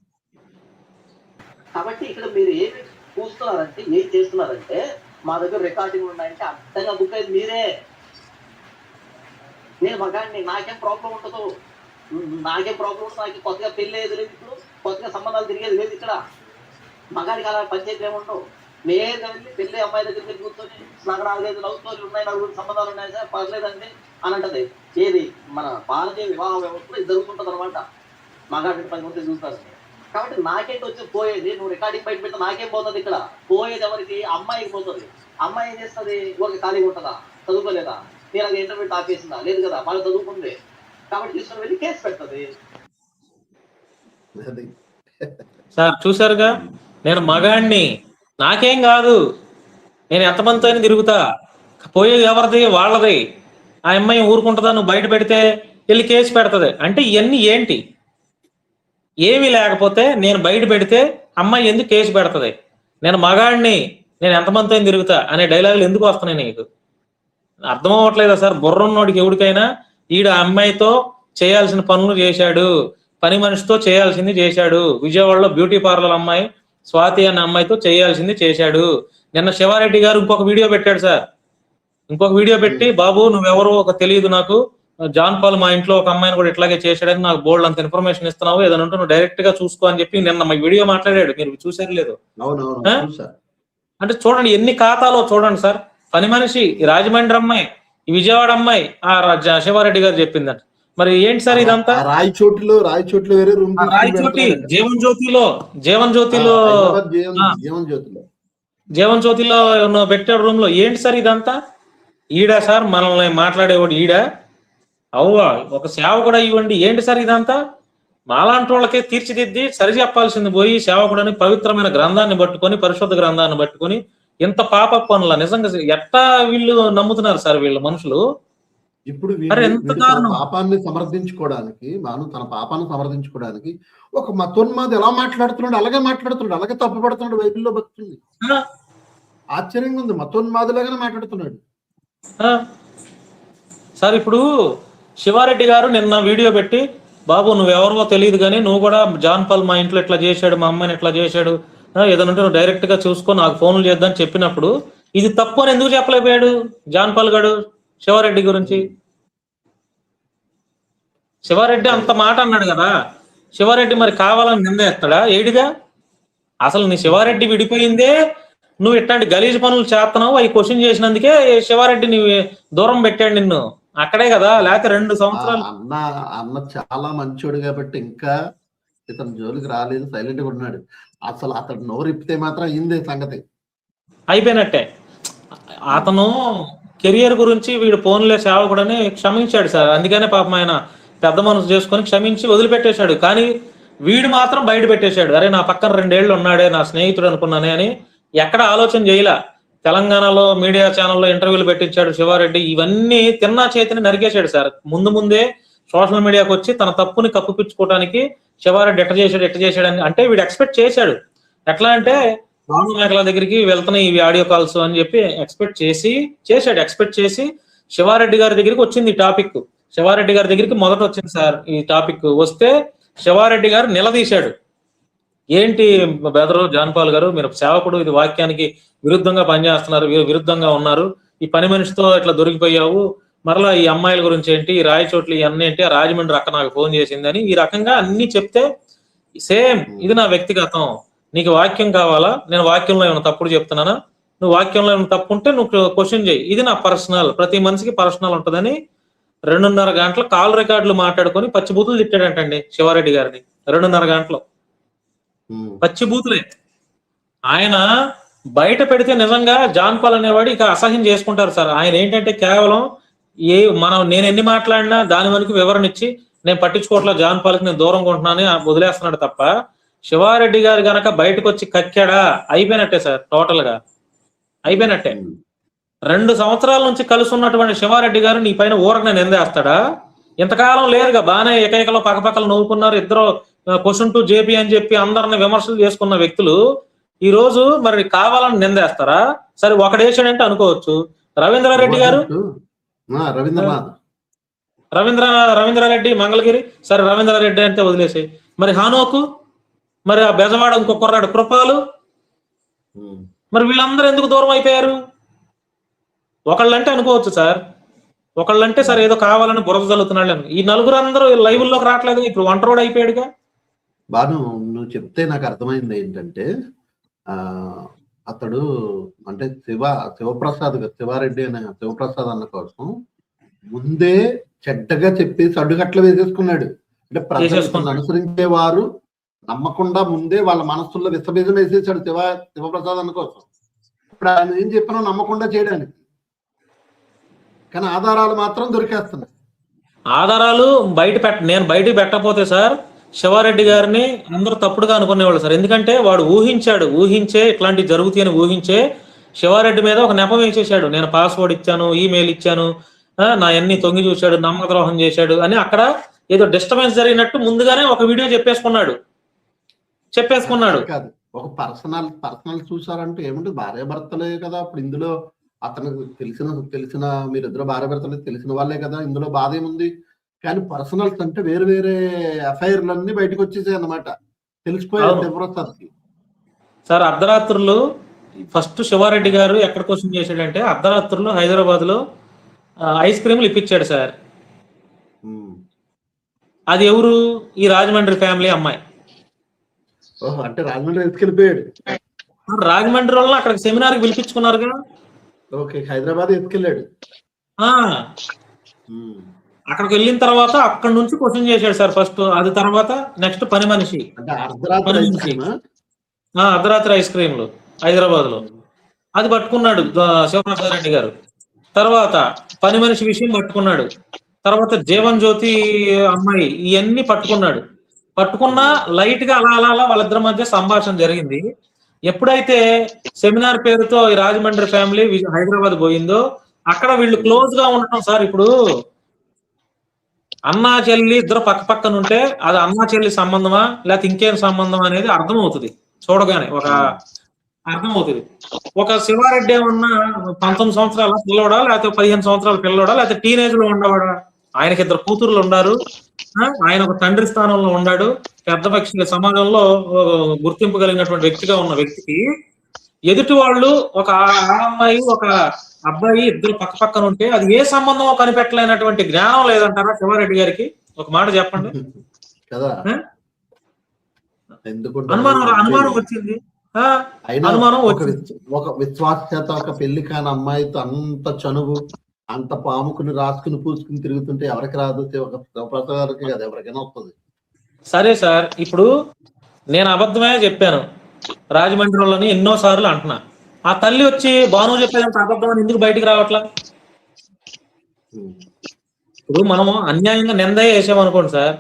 కాబట్టి ఇక్కడ మీరు ఏమి చూస్తున్నారంటే, ఏం చేస్తున్నారంటే, మా దగ్గర రికార్డింగ్ ఉన్నాయంటే అర్థంగా బుక్ అయింది మీరే. నేను మగాడిని, నాకేం ప్రాబ్లం ఉండదు, నాకు కొత్తగా పెళ్లి అయ్యేది లేదు, ఇప్పుడు కొత్తగా సంబంధాలు తిరిగేది లేదు. ఇక్కడ మగాడికి అలా పంచాయతీ ఏముండవు. నేను వెళ్ళి పెళ్లి అమ్మాయి దగ్గరికి కూర్చొని నాకు 4-5 లవ్ స్టోరీలు ఉన్నాయి, 4 సంబంధాలు ఉన్నాయి సార్, పర్లేదండి అని అంటది. ఏది మన భారతీయ వివాహ వ్యవస్థలో ఇది జరుగుతుంటది అనమాట. మగాడికి 10 మంది చూస్తారు. కాబట్టి నాకేంటి వచ్చి పోయేది, నువ్వు రికార్డింగ్ బయట పెడితే నాకేం పోతుంది? ఇక్కడ పోయేది ఎవరికి? అమ్మాయికి పోతుంది. అమ్మాయి ఏం చేస్తుంది? ఊరికి ఖాళీగా ఉంటుందా? చదువుకోలేదా? నేను అది ఇంటర్వ్యూ ఆపేసిందా? లేదు కదా, వాళ్ళు చదువుకుంది. కాబట్టి తీసుకుని వెళ్ళి కేసు పెడుతుంది. సార్ చూసారుగా, నేను మగాడిని, నాకేం కాదు, నేను ఎంతమందితో అయినా తిరుగుతా, పోయేది ఎవరిది? వాళ్ళది. ఆ అమ్మాయి ఊరుకుంటుందా? నువ్వు బయట పెడితే వెళ్ళి కేసు పెడుతుంది. అంటే ఇవన్నీ ఏంటి? ఏమీ లేకపోతే నేను బయట పెడితే అమ్మాయి ఎందుకు కేసు పెడుతుంది? నేను మగాడిని, నేను ఎంతమందితో అయినా తిరుగుతా అనే డైలాగులు ఎందుకు వస్తున్నాయి నీకు? అర్థం అవ్వట్లేదా సార్? బుర్రన్నోడికి ఎవడికైనా ఈడు అమ్మాయితో చేయాల్సిన పనులు చేశాడు, పని మనిషితో చేయాల్సింది చేశాడు. విజయవాడలో బ్యూటీ పార్లర్ అమ్మాయి స్వాతి అన్న అమ్మాయితో చేయాల్సింది చేశాడు. నిన్న శివారెడ్డి గారు ఇంకొక వీడియో పెట్టాడు సార్, ఇంకొక వీడియో పెట్టి, బాబు నువ్వెవరో ఒక తెలియదు నాకు, జాన్ పాల్ మా ఇంట్లో ఒక అమ్మాయిని కూడా ఇట్లాగే చేశాడని నాకు బోల్డ్ అంత ఇన్ఫర్మేషన్ ఇస్తున్నావు, ఏదైనా ఉంటే నువ్వు డైరెక్ట్ గా చూసుకో అని చెప్పి నిన్న మా వీడియో మాట్లాడాడు. మీరు చూసారు లేదు? అంటే చూడండి ఎన్ని ఖాతాలో చూడండి సార్. పని మనిషి, ఈ రాజమండ్రి అమ్మాయి, ఈ విజయవాడ అమ్మాయి, ఆ శివారెడ్డి గారు చెప్పిందంట. మరి ఏంటి సార్ ఇదంతా? రాయచోటిలో వేరే రూమ్ రాయచోటి జీవన్ జ్యోతిలో జీవన్ జ్యోతిలో పెట్టాడు రూమ్ లో. ఏంటి సార్ ఇదంతా? ఈడా సార్ మనల్ని మాట్లాడేవాడు ఈడా? అవ్వా ఒక సేవకుడు ఇవ్వండి. ఏంటి సార్ ఇదంతా? మాలాంటి వాళ్ళకే తీర్చిదిద్ది సరి చెప్పాల్సింది పోయి సేవకుడని పవిత్రమైన గ్రంథాన్ని పట్టుకొని, పరిశుద్ధ గ్రంథాన్ని పట్టుకొని ఇంత పాప పనుల నిజంగా ఎట్టా వీళ్ళు నమ్ముతున్నారు సార్ వీళ్ళు మనుషులు? ఇప్పుడు పాపాన్ని సమర్థించుకోవడానికి తన పాపాన్ని సమర్థించుకోవడానికి ఒక మతోన్మాది ఎలా మాట్లాడుతున్నాడు అలాగే తప్పుపడుతున్నాడు. బైబిల్లో భక్తుంది ఆశ్చర్యంగా ఉంది. మతోన్మాదిలాగానే మాట్లాడుతున్నాడు సార్. ఇప్పుడు శివారెడ్డి గారు నిన్న వీడియో పెట్టి, బాబు నువ్వెవరో తెలియదు కానీ నువ్వు కూడా జాన్ పాల్ మా ఇంట్లో ఇట్లా చేశాడు, మా అమ్మాయిని ఇట్లా చేశాడు, ఏదైనా ఉంటే నువ్వు డైరెక్ట్ గా చూసుకో, నాకు ఫోన్లు చేద్దామని చెప్పినప్పుడు ఇది తప్పు అని ఎందుకు చెప్పలేకపోయాడు జాన్ పాల్ గారు శివారెడ్డి గురించి? శివారెడ్డి అంత మాట అన్నాడు కదా, శివారెడ్డి మరి కావాలని నిందేస్తాడా? ఏడిగా అసలు నీ శివారెడ్డి విడిపోయిందే నువ్వు ఇట్లాంటి గలీజ్ పనులు చేస్తున్నావు. అవి క్వశ్చన్ చేసినందుకే శివారెడ్డి నీ దూరం పెట్టాడు నిన్ను అక్కడే కదా, లేకపోతే 2 సంవత్సరాలు. అన్న చాలా మంచోడు కాబట్టి ఇంకా ఇతను జోలికి రాలేదు, సైలెంట్ గా ఉన్నాడు. అసలు అతడు నోరు ఇప్పితే మాత్రం అయిందే సంగతి, అయిపోయినట్టే. అతను కెరియర్ గురించి వీడు ఫోన్లే సేవకుడని క్షమించాడు సార్. అందుకనే పాపం ఆయన పెద్ద మనసు చేసుకొని క్షమించి వదిలిపెట్టేశాడు. కానీ వీడు మాత్రం బయట పెట్టేశాడు. అరే నా పక్కన 2 ఏళ్ళు ఉన్నాడే నా స్నేహితుడు అనుకున్నానే అని ఎక్కడ ఆలోచన చేయలే. తెలంగాణలో మీడియా ఛానల్లో ఇంటర్వ్యూలు పెట్టించాడు శివారెడ్డి. ఇవన్నీ తిన్నా చేతిని నరికేశాడు సార్. ముందే సోషల్ మీడియాకి వచ్చి తన తప్పుని కప్పిపుచ్చుకోవడానికి శివారెడ్డి ఎట్ట చేశాడని అంటే వీడు ఎక్స్పెక్ట్ చేశాడు. ఎట్లా అంటే రాము మేకల దగ్గరికి వెళ్తున్నాయి ఇవి ఆడియో కాల్స్ అని చెప్పి ఎక్స్పెక్ట్ చేసి శివారెడ్డి గారి దగ్గరికి వచ్చింది ఈ టాపిక్. శివారెడ్డి గారి దగ్గరికి మొదట వచ్చింది సార్ ఈ టాపిక్. వస్తే శివారెడ్డి గారు నిలదీశాడు. ఏంటి బెదరు జాన్ పాల్ గారు, మీరు సేవకుడు, ఇది వాక్యానికి విరుద్ధంగా పనిచేస్తున్నారు, విరుద్ధంగా ఉన్నారు, ఈ పని మనిషితో ఇట్లా దొరికిపోయావు, మరలా ఈ అమ్మాయిల గురించి ఏంటి, ఈ రాయచోట్ల ఇవన్నీ ఏంటి, రాజమండ్రి అక్క నాకు ఫోన్ చేసిందని ఈ రకంగా అన్ని చెప్తే, సేమ్ ఇది నా వ్యక్తిగతం, నీకు వాక్యం కావాలా, నేను వాక్యంలో ఏమైనా తప్పుడు చెప్తున్నానా, నువ్వు వాక్యంలో ఏమైనా తప్పు ఉంటే నువ్వు క్వశ్చన్ చేయి, ఇది నా పర్సనల్, ప్రతి మనిషికి పర్సనల్ ఉంటుందని 2.5 గంటల కాల్ రికార్డులు మాట్లాడుకొని పచ్చిబూతులు తిట్టాడంటండి శివారెడ్డి గారిని. 2.5 గంటలు పచ్చిబూతులే. ఆయన బయట పెడితే నిజంగా జాన్ పాల్ అనేవాడు ఇక అసహ్యం చేసుకుంటారు సార్. ఆయన ఏంటంటే కేవలం నేను ఎన్ని మాట్లాడినా దాని వరకు వివరణ ఇచ్చి నేను పట్టించుకోవట్లా, జాన్ పాల్కి నేను దూరంగా ఉంటున్నాను వదిలేస్తున్నాడు తప్ప, శివారెడ్డి గారు గనక బయటకు వచ్చి కక్కాడా అయిపోయినట్టే సార్, టోటల్ గా అయిపోయినట్టే. 2 సంవత్సరాల నుంచి కలిసి ఉన్నటువంటి శివారెడ్డి గారు నీ పైన ఊరకనే నిందేస్తాడా? ఇంతకాలం లేదుగా, బాగానే ఏకైకలో పక్కపక్కలు నవ్వుకున్నారు ఇద్దరు, క్వశ్చన్ టు జేపీ అని చెప్పి అందరిని విమర్శలు చేసుకున్న వ్యక్తులు ఈ రోజు మరి కావాలని నిందేస్తారా? సరే ఒకడేసాడంటే అనుకోవచ్చు. రవీంద్రారెడ్డి గారు, రవీంద్రారెడ్డి మంగళగిరి, సరే రవీంద్రారెడ్డి అంటే వదిలేసి, మరి హానోకు, మరి ఆ బెజవాడ ఇంకొకరాడు కృపాలు, మరి వీళ్ళందరూ ఎందుకు దూరం అయిపోయారు? ఒకళ్ళంటే అనుకోవచ్చు సార్, ఒకళ్ళంటే సరే ఏదో కావాలని బురద చల్లుతున్నాడు. ఈ నలుగురు అందరూ లైవ్ లోకి రావట్లేదు, ఇప్పుడు ఒంటరోడు అయిపోయాడుగా. బాను నువ్వు చెప్తే నాకు అర్థమైంది ఏంటంటే అతడు అంటే శివారెడ్డి అనే శివప్రసాద్ అన్న కోసం ముందే చెడ్డగా చెప్పేసి అడ్డుకట్ల వేసేసుకున్నాడు. అంటే ప్రజలు అనుసరించేవారు నమ్మకుండా ముందే వాళ్ళ మనస్సుల్లో విషబీజం వేసేసాడు శివప్రసాద్ అన్న కోసం. ఇప్పుడు ఆయన ఏం చెప్పినా నమ్మకుండా చేయడానికి, కానీ ఆధారాలు మాత్రం దొరికేస్తున్నాయి. ఆధారాలు నేను బయటికి పెట్టకపోతే సార్ శివారెడ్డి గారిని అందరూ తప్పుడుగా అనుకునేవాళ్ళు సార్. ఎందుకంటే వాడు ఊహించే ఇట్లాంటివి జరుగుతాయని ఊహించే శివారెడ్డి మీద ఒక నెపం వేసేసాడు. నేను పాస్వర్డ్ ఇచ్చాను, ఈమెయిల్ ఇచ్చాను, నా అన్ని తొంగి చూశాడు, నమ్మకద్రోహం చేశాడు అని అక్కడ ఏదో డిస్టర్బెన్స్ జరిగినట్టు ముందుగానే ఒక వీడియో చెప్పేసుకున్నాడు. కాదు, ఒక పర్సనల్ చూసారంటే ఏముంటుంది, భార్య భర్తలే కదా. అప్పుడు ఇందులో అతనికి తెలిసిన మీరిద్దరు భార్య భర్తలే, తెలిసిన వాళ్ళే కదా, ఇందులో బాధ ఏముంది? కానీ పర్సనల్స్ అంటే వేరే ఎఫ్ఐఆర్లన్నీ బయటకు వచ్చేసాయి అన్నమాట, తెలిసిపోయాయి సార్. అర్ధరాత్రులు ఫస్ట్ శివారెడ్డి గారు ఎక్కడ క్వశ్చన్ చేశాడంటే, అర్ధరాత్రులు హైదరాబాద్ లో ఐస్ క్రీమ్లు ఇప్పించాడు సార్. అది ఎవరు? ఈ రాజమండ్రి ఫ్యామిలీ అమ్మాయి. ఓహో, అంటే రాజమండ్రి ఎత్తుకెళ్ళిపోయాడు. రాజమండ్రి వల్ల అక్కడ సెమినార్ కి పిలిపించుకున్నారుగా. ఓకే, హైదరాబాద్ ఎత్తుకెళ్ళాడు. అక్కడికి వెళ్ళిన తర్వాత అక్కడి నుంచి క్వశ్చన్ చేశాడు సార్ ఫస్ట్. అది తర్వాత నెక్స్ట్ పని మనిషి. అంటే అర్ధరాత్రి ఐస్ క్రీమా? అర్ధరాత్రి ఐస్ క్రీమ్లు హైదరాబాద్ లో అది పట్టుకున్నాడు శివప్రసాద్ రెడ్డి గారు. తర్వాత పని మనిషి విషయం పట్టుకున్నాడు. తర్వాత జీవన్ జ్యోతి అమ్మాయి ఇవన్నీ పట్టుకున్నాడు. పట్టుకున్నా లైట్ గా అలా అలా అలా వాళ్ళిద్దరి మధ్య సంభాషణ జరిగింది. ఎప్పుడైతే సెమినార్ పేరుతో ఈ రాజమండ్రి ఫ్యామిలీ హైదరాబాద్ పోయిందో అక్కడ వీళ్ళు క్లోజ్ గా ఉండటం సార్. ఇప్పుడు అన్నా చెల్లి ఇద్దరు పక్క పక్కన ఉంటే అది అన్నా చెల్లి సంబంధమా లేకపోతే ఇంకేం సంబంధం అనేది అర్థమవుతుంది చూడగానే. ఒక అర్థమవుతుంది. ఒక శివారెడ్డి ఏమన్నా 19 సంవత్సరాల పిల్లవాడా లేకపోతే 15 సంవత్సరాల పిల్లవాడా లేకపోతే టీనేజ్ లో ఉండవాడా? ఆయనకి 2 కూతుర్లు ఉన్నారు. ఆయన ఒక తండ్రి స్థానంలో ఉన్నాడు. పెద్ద పక్షి సమాజంలో గుర్తింపు కలిగినటువంటి వ్యక్తిగా ఉన్న వ్యక్తికి ఎదుటి వాళ్ళు ఒక అమ్మాయి ఒక అబ్బాయి ఇద్దరు పక్క పక్కన ఉంటే అది ఏ సంబంధమో కనిపెట్టలేనటువంటి జ్ఞానం లేదంటారా శివారెడ్డి గారికి? ఒక మాట చెప్పండి కదా. అనుమానం వచ్చింది. అనుమానం ఒక విశ్వాసత ఒక పెళ్లి కాని అమ్మాయితో అంత చనువు అంత పాముకుని రాసుకుని పూసుకుని తిరుగుతుంటే ఎవరికి రాదు? శివప్రసాద్ కదా, ఎవరికైనా వస్తుంది. సరే సార్, ఇప్పుడు నేను అబద్ధమే చెప్పాను రాజమండ్రిలోని ఎన్నో సార్లు అంటున్నా. ఆ తల్లి వచ్చి భాను చెప్పేదంత అబద్ధం అని ఎందుకు బయటికి రావట్లా? ఇప్పుడు మనము అన్యాయంగా నింద వేసామనుకోండి సార్,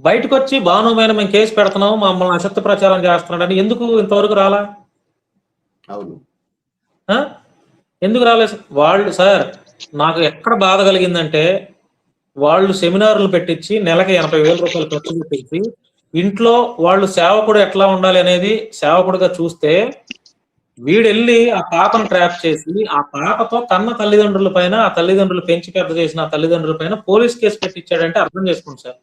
బయటకు వచ్చి భాను మీద మేము కేసు పెడుతున్నాం మమ్మల్ని అసత్య ప్రచారం చేస్తున్నాడని ఎందుకు ఇంతవరకు రాలా? అవును, ఎందుకు రాలేదు వాళ్ళు? సార్ నాకు ఎక్కడ బాధ కలిగిందంటే వాళ్ళు సెమినార్లు పెట్టించి నెలకి 80,000 రూపాయలు ఖర్చు పెట్టించి ఇంట్లో వాళ్ళు సేవకుడు ఎట్లా ఉండాలి అనేది సేవకుడుగా చూస్తే వీడెళ్ళి ఆ పాపను ట్రాప్ చేసి ఆ పాపతో కన్న తల్లిదండ్రుల పైన ఆ తల్లిదండ్రులు పెంచి పెద్ద చేసిన ఆ తల్లిదండ్రుల పైన పోలీస్ కేసు పెట్టించాడంటే అర్థం చేసుకోండి సార్.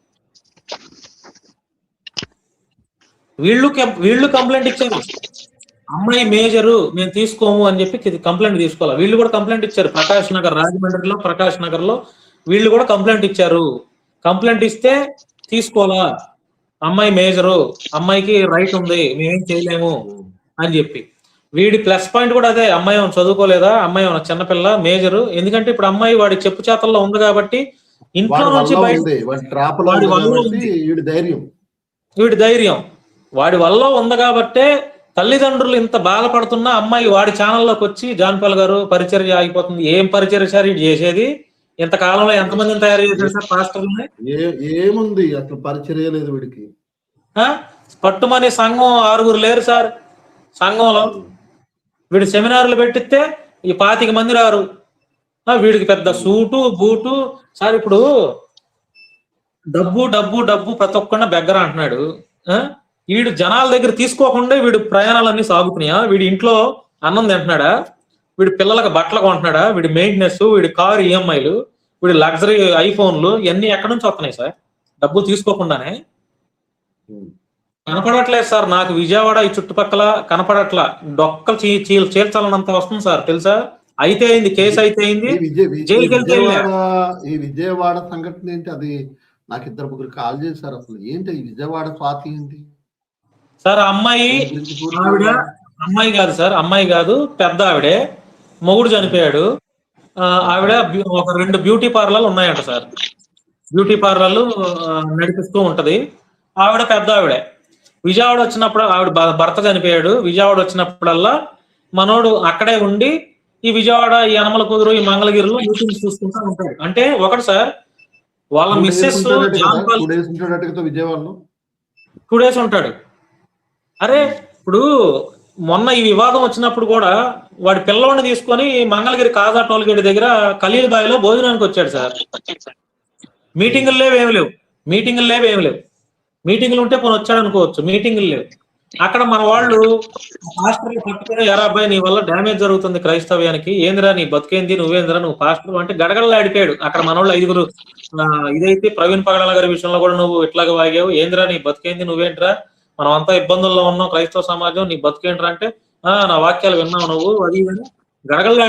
వీళ్ళు కంప్లైంట్ ఇచ్చారు. అమ్మాయి మేజరు మేము తీసుకోము అని చెప్పి కంప్లైంట్ తీసుకోవాలి. వీళ్ళు కూడా కంప్లైంట్ ఇచ్చారు. ప్రకాష్ నగర్ రాజమండ్రిలో ప్రకాష్ నగర్ లో వీళ్ళు కూడా కంప్లైంట్ ఇచ్చారు. కంప్లైంట్ ఇస్తే తీసుకోవాలా, అమ్మాయి మేజరు, అమ్మాయికి రైట్ ఉంది, మేమేం చేయలేము అని చెప్పి. వీడి ప్లస్ పాయింట్ కూడా అదే, అమ్మాయి ఏమైనా చదువుకోలేదా, అమ్మాయి ఏమైనా చిన్నపిల్ల మేజరు. ఎందుకంటే ఇప్పుడు అమ్మాయి వాడి చెప్పు చేతల్లో ఉంది కాబట్టి ఇంట్లో నుంచి వీడి ధైర్యం వాడి వల్ల ఉంది కాబట్టే తల్లిదండ్రులు ఇంత బాధపడుతున్నా అమ్మాయి వాడి ఛానల్లోకి వచ్చి జాన్పాల్ గారు పరిచర్య ఆగిపోతుంది. ఏం పరిచర్య సార్ ఇది చేసేది? ఇంతకాలంలో ఎంతమందిని తయారు చేశారు సార్ పాస్టర్ని? ఏముంది అసలు పరిచర్య లేదు వీడికి. పట్టుమని సంఘం 6 లేరు సార్ సంఘంలో. వీడు సెమినార్లు పెట్టిస్తే ఈ 25 మంది రారు. వీడికి పెద్ద సూటు బూటు సార్. ఇప్పుడు డబ్బు డబ్బు డబ్బు ప్రతి ఒక్కడిని బెగ్గర అంటున్నాడు. వీడు జనాల దగ్గర తీసుకోకుండా వీడు ప్రయాణాలన్నీ సాగుతున్నాయా? వీడి ఇంట్లో అన్నం తింటున్నాడా? వీడి పిల్లలకు బట్టలు కొంటున్నాడా? వీడి మెయింటెనెన్స్, వీడి కారు ఈఎంఐలు, వీడి లగ్జరీ ఐఫోన్లు ఇవన్నీ ఎక్కడి నుంచి వస్తున్నాయి సార్? డబ్బు తీసుకోకుండానే. కనపడట్లేదు సార్ నాకు విజయవాడ ఈ చుట్టుపక్కల కనపడట్లా. డొక్కలు చీల్చాలన్నంత వస్తుంది సార్ తెలుసా. అయితే అయింది, కేసు అయితే అయింది, జైలుకి వెళ్తే. ఈ విజయవాడ సంఘటన ఏంటి? అది నాకు 2-3 కాల్ చేశారు. అసలు ఏంటి ఈ విజయవాడ స్వాతి ఏంటి సార్? అమ్మాయి కాదు సార్, అమ్మాయి కాదు, పెద్ద ఆవిడే. మొగుడు చనిపోయాడు. ఆవిడ ఒక 2 బ్యూటీ పార్లర్లు ఉన్నాయంట సార్. బ్యూటీ పార్లర్లు నడిపిస్తూ ఉంటది ఆవిడ. పెద్ద ఆవిడే. విజయవాడ వచ్చినప్పుడు ఆవిడ భర్త చనిపోయాడు. విజయవాడ వచ్చినప్పుడల్లా మనోడు అక్కడే ఉండి ఈ విజయవాడ, ఈ యనమల కుదురు, ఈ మంగళగిరిలో మీటింగ్స్ చూసుకుంటూ ఉంటాడు. అంటే ఒకటి సార్, వాళ్ళ మిస్సెస్ విజయవాడలో 2 days ఉంటాడు. అరే ఇప్పుడు మొన్న ఈ వివాదం వచ్చినప్పుడు కూడా వాడి పిల్లవాడిని తీసుకొని మంగళగిరి కాజా టోల్ గేట్ దగ్గర ఖలీల్ బాయిలో భోజనానికి వచ్చాడు సార్. మీటింగులు లేవు, ఏమి లేవు. మీటింగులు ఉంటే పోనీ వచ్చాడు అనుకోవచ్చు, మీటింగులు లేవు. అక్కడ మన వాళ్ళు పాస్టర్లు పట్టుకుని, ఎరా అబ్బాయి నీ వల్ల డ్యామేజ్ జరుగుతుంది క్రైస్తవ్యానికి, ఏందిరా నీ బతికేంది, నువ్వేందిరా నువ్వు పాస్టర్ అంటే గడగడలా ఆడిపోయాడు. అక్కడ మన వాళ్ళు 5 ఇదైతే ప్రవీణ్ పగడాల గారి విషయంలో కూడా నువ్వు ఇట్లాగా వాగావు, ఏందిరా నీ బతికేంది, నువ్వేంట్రా, మనం అంతా ఇబ్బందుల్లో ఉన్నాం క్రైస్తవ సమాజం, నీ బతికేంట్రా అంటే నా వాక్యాలు విన్నావు నువ్వు, అది అని గడగడలా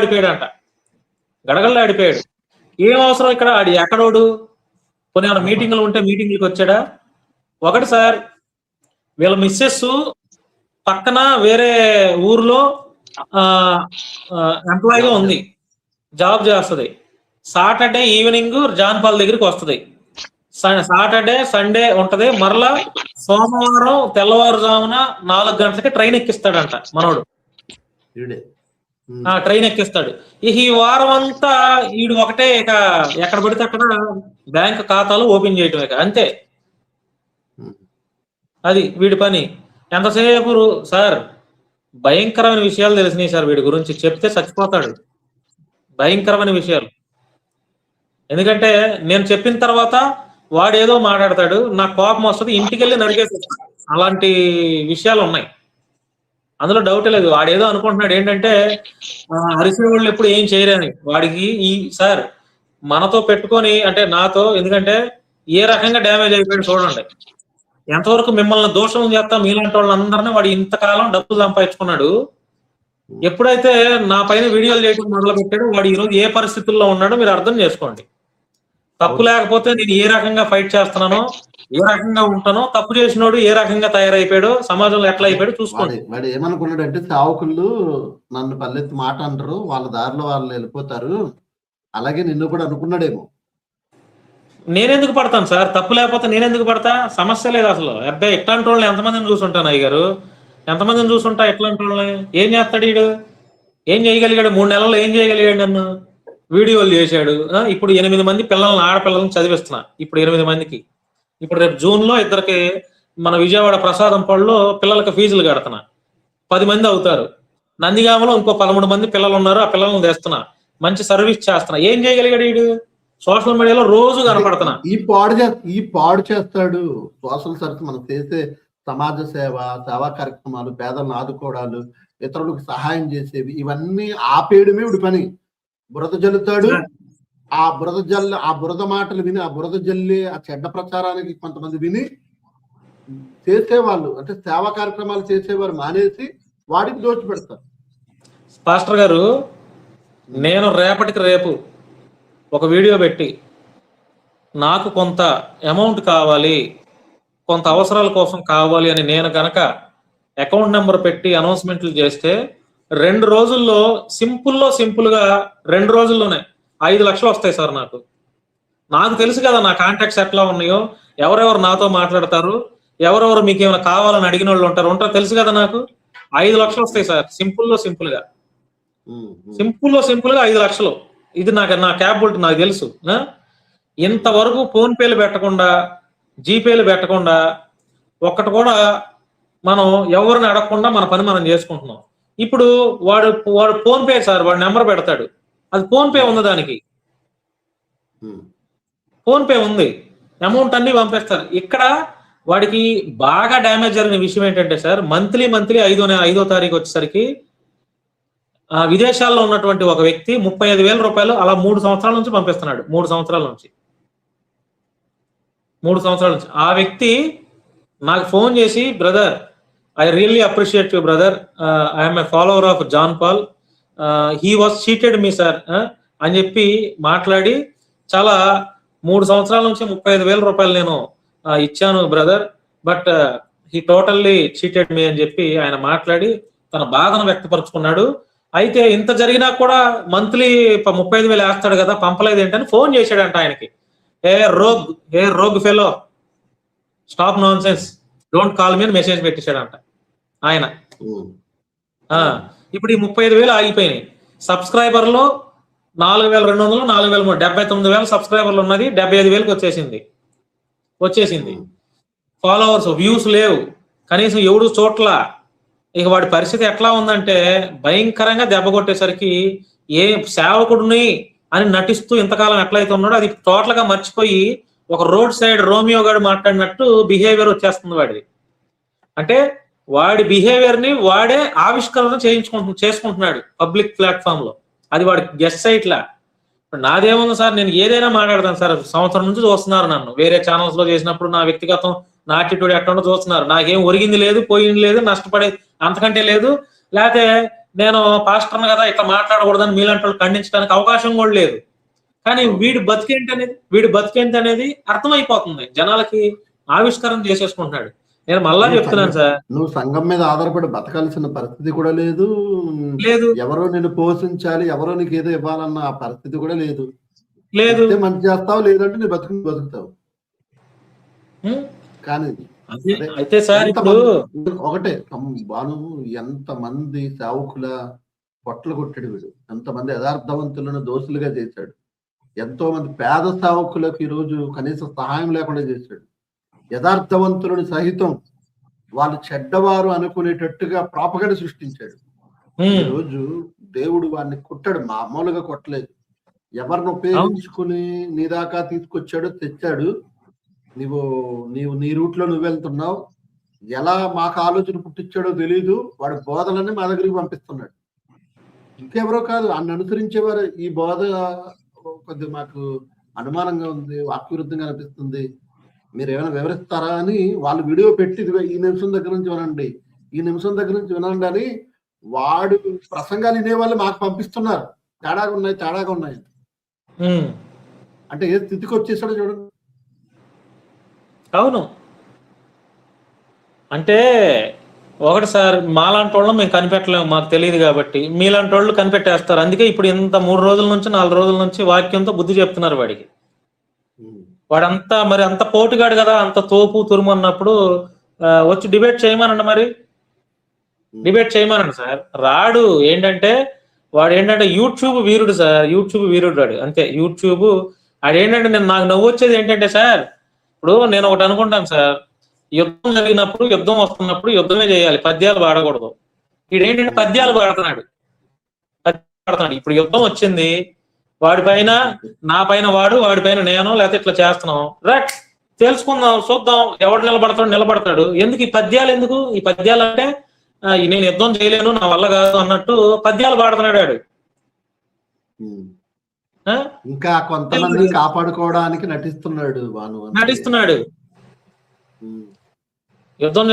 ఆడిపోయాడు. ఏం అవసరం ఇక్కడ? ఆడి ఎక్కడోడు? కొన్ని ఏమైనా మీటింగ్లు ఉంటే మీటింగ్లకి వచ్చాడా? ఒకటి సార్, వీళ్ళ మిస్సెస్ పక్కన వేరే ఊర్లో ఎంప్లాయీగా ఉంది, జాబ్ చేస్తుంది. సాటర్డే ఈవినింగ్ జాన్ పాల్ దగ్గరికి వస్తుంది. సాటర్డే సండే ఉంటది, మరలా సోమవారం తెల్లవారుజామున 4 గంటలకి ట్రైన్ ఎక్కిస్తాడంట మనోడు. ట్రైన్ ఎక్కిస్తాడు. ఈ వారం అంతా వీడు ఒకటే ఇక ఎక్కడ పడితే అక్కడ బ్యాంక్ ఖాతాలు ఓపెన్ చేయటం, ఇక అంతే. అది వీడి పని. ఎంతసేపు సార్ భయంకరమైన విషయాలు తెలిసినాయి సార్ వీడి గురించి, చెప్తే చచ్చిపోతాడు. భయంకరమైన విషయాలు. ఎందుకంటే నేను చెప్పిన తర్వాత వాడు ఏదో మాట్లాడతాడు, నాకు కోపం వస్తుంది, ఇంటికి వెళ్ళి నరికేస్తాడు. అలాంటి విషయాలు ఉన్నాయి, అందులో డౌట్ లేదు. వాడేదో అనుకుంటున్నాడు ఏంటంటే హరిశ్రీ వాళ్ళు ఎప్పుడు ఏం చేయరని. వాడికి ఈ సార్ మనతో పెట్టుకొని అంటే నాతో, ఎందుకంటే ఏ రకంగా డ్యామేజ్ అయిపోయాడు చూడండి. ఎంతవరకు మిమ్మల్ని దోషం చేస్తా మీలాంటి వాళ్ళందరినీ వాడు ఇంతకాలం డబ్బులు సంపాదించుకున్నాడు. ఎప్పుడైతే నా పైన వీడియోలు చేయడం మొదలు పెట్టాడు, వాడు ఈరోజు ఏ పరిస్థితుల్లో ఉన్నాడో మీరు అర్థం చేసుకోండి. తప్పు లేకపోతే నేను ఏ రకంగా ఫైట్ చేస్తున్నానో, ఏ రకంగా ఉంటానో, తప్పు చేసినోడు ఏ రకంగా తయారైపోయాడో, సమాజంలో ఎట్లా అయిపోయాడు చూసుకోండి. వాడు ఏమనుకున్నాడు అంటే సేవకులు నన్ను పల్లెత్తి మాట అంటారు, వాళ్ళ దారిలో వాళ్ళు వెళ్ళిపోతారు, అలాగే నిన్ను కూడా అనుకున్నాడేమో. నేనెందుకు పడతాను సార్? తప్పు లేకపోతే నేనెందుకు పడతా? సమస్య లేదు అసలు. అబ్బాయి ఎట్లాంటి వాళ్ళని ఎంతమందిని చూసుంటాను అయ్య గారు, ఎంతమందిని చూసుంటా ఎట్లాంటి వాళ్ళని. ఏం చేస్తాడు వీడు? ఏం చేయగలిగాడు? 3 నెలల్లో ఏం చేయగలిగాడు? నన్ను వీడియోలు చేశాడు. ఇప్పుడు 8 మంది పిల్లల్ని, ఆడపిల్లల్ని చదివిస్తున్నా. ఇప్పుడు 8 మందికి. ఇప్పుడు రేపు జూన్ లో 2కి మన విజయవాడ ప్రసాదం పళ్ళలో పిల్లలకి ఫీజులు కడుతున్నా. 10 మంది అవుతారు. నందిగామలో ఇంకో 13 మంది పిల్లలు ఉన్నారు, ఆ పిల్లల్ని తెస్తున్నా. మంచి సర్వీస్ చేస్తున్నా. ఏం చేయగలిగాడు వీడు? సోషల్ మీడియాలో రోజు కనపడుతున్నా. ఈ పాడు చేస్తాడు. సోషల్ సర్వీస్ మనం చేసే సమాజ సేవా కార్యక్రమాలు, పేదలను ఆదుకోవడాలు, ఇతరులకు సహాయం చేసేవి, ఇవన్నీ ఆపేయడమే వీడి పని. బురద జల్లుతాడు. ఆ బురద మాటలు విని, ఆ బురద జల్లి ఆ చెడ్డ ప్రచారానికి కొంతమంది విని చేసేవాళ్ళు, అంటే సేవా కార్యక్రమాలు చేసేవారు మానేసి వాడికి దోచిపెడతారు. పాస్టర్ గారు, నేను రేపటికి రేపు ఒక వీడియో పెట్టి నాకు కొంత అమౌంట్ కావాలి, కొంత అవసరాల కోసం కావాలి అని నేను కనుక అకౌంట్ నెంబర్ పెట్టి అనౌన్స్మెంట్లు చేస్తే 2 రోజుల్లో సింపుల్గా 2 రోజుల్లోనే 5 లక్షలు వస్తాయి సార్. నాకు తెలుసు కదా నా కాంటాక్ట్స్ ఎట్లా ఉన్నాయో, ఎవరెవరు నాతో మాట్లాడతారు, ఎవరెవరు మీకు ఏమైనా కావాలని అడిగిన వాళ్ళు ఉంటారో తెలుసు కదా. నాకు 5 లక్షలు వస్తాయి సార్. సింపుల్గా 5 లక్షలు. ఇది నా క్యాపబిలిటీ నాకు తెలుసు. ఇంతవరకు ఫోన్ పేలు పెట్టకుండా, జీపేలు పెట్టకుండా, ఒక్కటి కూడా మనం ఎవరిని అడగకుండా మన పని మనం చేసుకుంటున్నాం. ఇప్పుడు వాడు ఫోన్ పే సార్, వాడు నెంబర్ పెడతాడు, అది ఫోన్ పే ఉంది, దానికి ఫోన్ పే ఉంది, అమౌంట్ అన్ని పంపిస్తారు. ఇక్కడ వాడికి బాగా డ్యామేజ్ జరిగిన విషయం ఏంటంటే సార్, మంత్లీ 5వ తారీఖు వచ్చేసరికి విదేశాల్లో ఉన్నటువంటి ఒక వ్యక్తి 35,000 రూపాయలు అలా 3 సంవత్సరాల నుంచి పంపిస్తున్నాడు. 3 సంవత్సరాల నుంచి ఆ వ్యక్తి నాకు ఫోన్ చేసి, brother I really appreciate you brother, I'm a follower of John Paul, he was cheated me sir అని చెప్పి మాట్లాడి, చాలా 3 సంవత్సరాల నుంచి 35,000 రూపాయలు నేను ఇచ్చాను brother, but he totally cheated me అని చెప్పి ఆయన మాట్లాడి తన బాధను వ్యక్తపరుచుకున్నాడు. అయితే ఇంత జరిగినా కూడా మంత్లీ 35,000 వేస్తాడు కదా, పంపలేదు ఏంటని ఫోన్ చేశాడంట ఆయనకి. A rogue fellow, stop nonsense, don't call me అని మెసేజ్ పెట్టేశాడంట ఆయన. ఇప్పుడు ఈ 35,000 ఆగిపోయినాయి. సబ్స్క్రైబర్లు 4,200, 4,300, 79,000 సబ్స్క్రైబర్లు ఉన్నది, 75,000కి వచ్చేసింది. ఫాలోవర్స్, వ్యూస్ లేవు, కనీసం ఎవడు చోట్ల. ఇక వాడి పరిస్థితి ఎట్లా ఉందంటే, భయంకరంగా దెబ్బ కొట్టేసరికి ఏ సేవకుడిని అని నటిస్తూ ఇంతకాలం ఎట్లయితే ఉన్నాడో అది టోటల్ గా మర్చిపోయి ఒక రోడ్ సైడ్ రోమియో గారు మాట్లాడినట్టు బిహేవియర్ వచ్చేస్తుంది వాడిది. అంటే వాడి బిహేవియర్ ని వాడే ఆవిష్కరణ చేసుకుంటున్నాడు పబ్లిక్ ప్లాట్ఫామ్ లో. అది వాడి గెస్ట్ సైట్ లా. నాదేముంది సార్, నేను ఏదైనా మాట్లాడతాను సార్. సంవత్సరం నుంచి చూస్తున్నారు నన్ను, వేరే ఛానల్స్ లో చేసినప్పుడు నా వ్యక్తిగతం, నా యాటిట్యూడ్ ఎట్లా చూస్తున్నారు. నాకేం ఒరిగింది లేదు, పోయింది లేదు, నష్టపడేది అంతకంటే లేదు. లేకపోతే నేను పాస్టర్ను కదా ఇట్లా మాట్లాడకూడదని మీలాంటి వాళ్ళు ఖండించడానికి అవకాశం కూడా లేదు. కానీ వీడి బతికేంటి అనేది అర్థమైపోతుంది జనాలకి, ఆవిష్కరణ చేసేసుకుంటున్నాడు. నేను మళ్ళా చెప్తున్నాను సార్, నువ్వు సంఘం మీద ఆధారపడి బతకాల్సిన పరిస్థితి కూడా లేదు. ఎవరో నిన్ను పోషించాలి, ఎవరో నీకు ఏదో ఇవ్వాలన్న ఆ పరిస్థితి కూడా లేదు. లేదు. అయితే మంచి చేస్తావు, లేదంటే నీ బతుకుతావు. కానీ అయితే సార్ ఇప్పుడు ఒకటే బాను, ఎంతమంది సేవకుల పొట్టలు కొట్టాడు వీడు, ఎంతమంది యథార్థవంతులను దోషులుగా చేశాడు, ఎంతో మంది పేద సేవకులకు ఈరోజు కనీసం సహాయం లేకుండా చేశాడు, యథార్థవంతులను సహితం వాళ్ళు చెడ్డవారు అనుకునేటట్టుగా ప్రాపగండ సృష్టించాడు. ఈరోజు దేవుడు వాడిని కొట్టాడు, మామూలుగా కొట్టలేదు. ఎవరిని ఉపయోగించుకుని నీ దాకా తీసుకొచ్చాడో తెచ్చాడు. నీవు నీ రూట్ లో నువ్వు వెళ్తున్నావు. ఎలా మాకు ఆలోచన పుట్టించాడో తెలీదు, వాడి బోధలన్నీ మా దగ్గరికి పంపిస్తున్నాడు. ఇంకెవరో కాదు, ఆయన అనుసరించేవారు. ఈ బోధ కొద్దిగా మాకు అనుమానంగా ఉంది, వాక్యవిరుద్ధంగా అనిపిస్తుంది, మీరు ఏమైనా వివరిస్తారా అని వాళ్ళు వీడియో పెట్టి ఈ నిమిషం దగ్గర నుంచి వినండి, ఈ నిమిషం దగ్గర నుంచి వినండి అని వాడు ప్రసంగాలు వినేవాళ్ళు మాకు పంపిస్తున్నారు. తేడాగా ఉన్నాయి అంటే ఏ స్థితికి వచ్చేసాడో చూడండి. అవును, అంటే ఒకటి సార్, మాలాంటి వాళ్ళం మేము కనిపెట్టలేము, మాకు తెలియదు కాబట్టి మీలాంటి వాళ్ళు కనిపెట్టేస్తారు. అందుకే ఇప్పుడు ఇంత 3 రోజుల నుంచి 4 రోజుల నుంచి వాక్యంతో బుద్ధి చెప్తున్నారు వాడికి. వాడంతా మరి అంత పోటుగాడు కదా, అంత తోపు తురుము అన్నప్పుడు వచ్చి డిబేట్ చేయమనండి, మరి డిబేట్ చేయమనండి సార్. రాడు ఏంటంటే వాడు యూట్యూబ్ వీరుడు సార్, యూట్యూబ్ వీరుడు వాడు అంతే. యూట్యూబ్ ఆడేంటంటే నాకు నవ్వు వచ్చేది ఏంటంటే సార్, ఇప్పుడు నేను ఒకటి అనుకుంటాను సార్, యుద్ధం జరిగినప్పుడు, యుద్ధం వస్తున్నప్పుడు యుద్ధమే చేయాలి, పద్యాలు పాడకూడదు. వీడేంటంటే పద్యాలు పాడుతున్నాడు. ఇప్పుడు యుద్ధం వచ్చింది, వాడిపైన నా పైన వాడి పైన నేను, లేకపోతే ఇట్లా చేస్తున్నాం, రైట్ తెలుసుకుందాం, చూద్దాం ఎవడు నిలబడతాడు. ఎందుకు ఈ పద్యాలు, ఎందుకు ఈ పద్యాలు అంటే నేను యుద్ధం చేయలేను, నా వల్ల కాదు అన్నట్టు పద్యాలు పాడుతున్నాడు వాడు. ఇంకా కొంతమంది కాపాడుకోవడానికి నటిస్తున్నాడు. యుద్ధం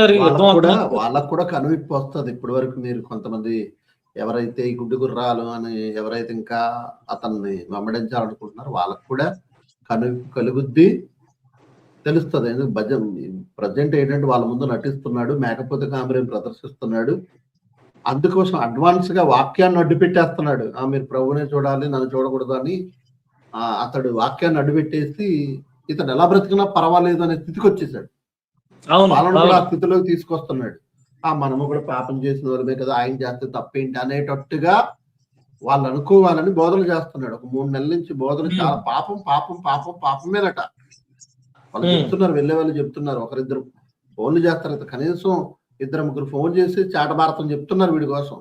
వాళ్ళకు కూడా కనువిప్పు వస్తుంది. ఇప్పటి వరకు మీరు కొంతమంది ఎవరైతే ఈ గుడ్డు గుర్రాలు అని ఎవరైతే ఇంకా అతన్ని వెంబడించాలనుకుంటున్నారో వాళ్ళకు కూడా కనువిప్పు కలుగుద్ది, తెలుస్తుంది. భజన్ ప్రజెంట్ ఏంటంటే వాళ్ళ ముందు నటిస్తున్నాడు, మేకపోతే కామెరేం ప్రదర్శిస్తున్నాడు. అందుకోసం అడ్వాన్స్ గా వాక్యాన్ని అడ్డు పెట్టేస్తున్నాడు. మీరు ప్రభునే చూడాలి, నన్ను చూడకూడదు అని అతడు వాక్యాన్ని అడ్డుపెట్టేసి ఇతడు ఎలా బ్రతికినా పర్వాలేదు అనే స్థితికి వచ్చేసాడు. వాళ్ళను కూడా ఆ స్థితిలోకి తీసుకొస్తున్నాడు. మనము కూడా పాపం చేసిన వాళ్ళమే కదా, ఆయన చేస్తే తప్పేంటి అనేటట్టుగా వాళ్ళు అనుకోవాలని బోధలు చేస్తున్నాడు. ఒక 3 నెలల నుంచి బోధలు చాలా పాపం పాపం పాపం పాపమేనట. వాళ్ళు చెప్తున్నారు, వెళ్ళే వాళ్ళు చెప్తున్నారు. ఒకరిద్దరు ఫోన్లు చేస్తారు, కనీసం 2-3 ఫోన్ చేసి చాట భారతం చెప్తున్నారు వీడి కోసం.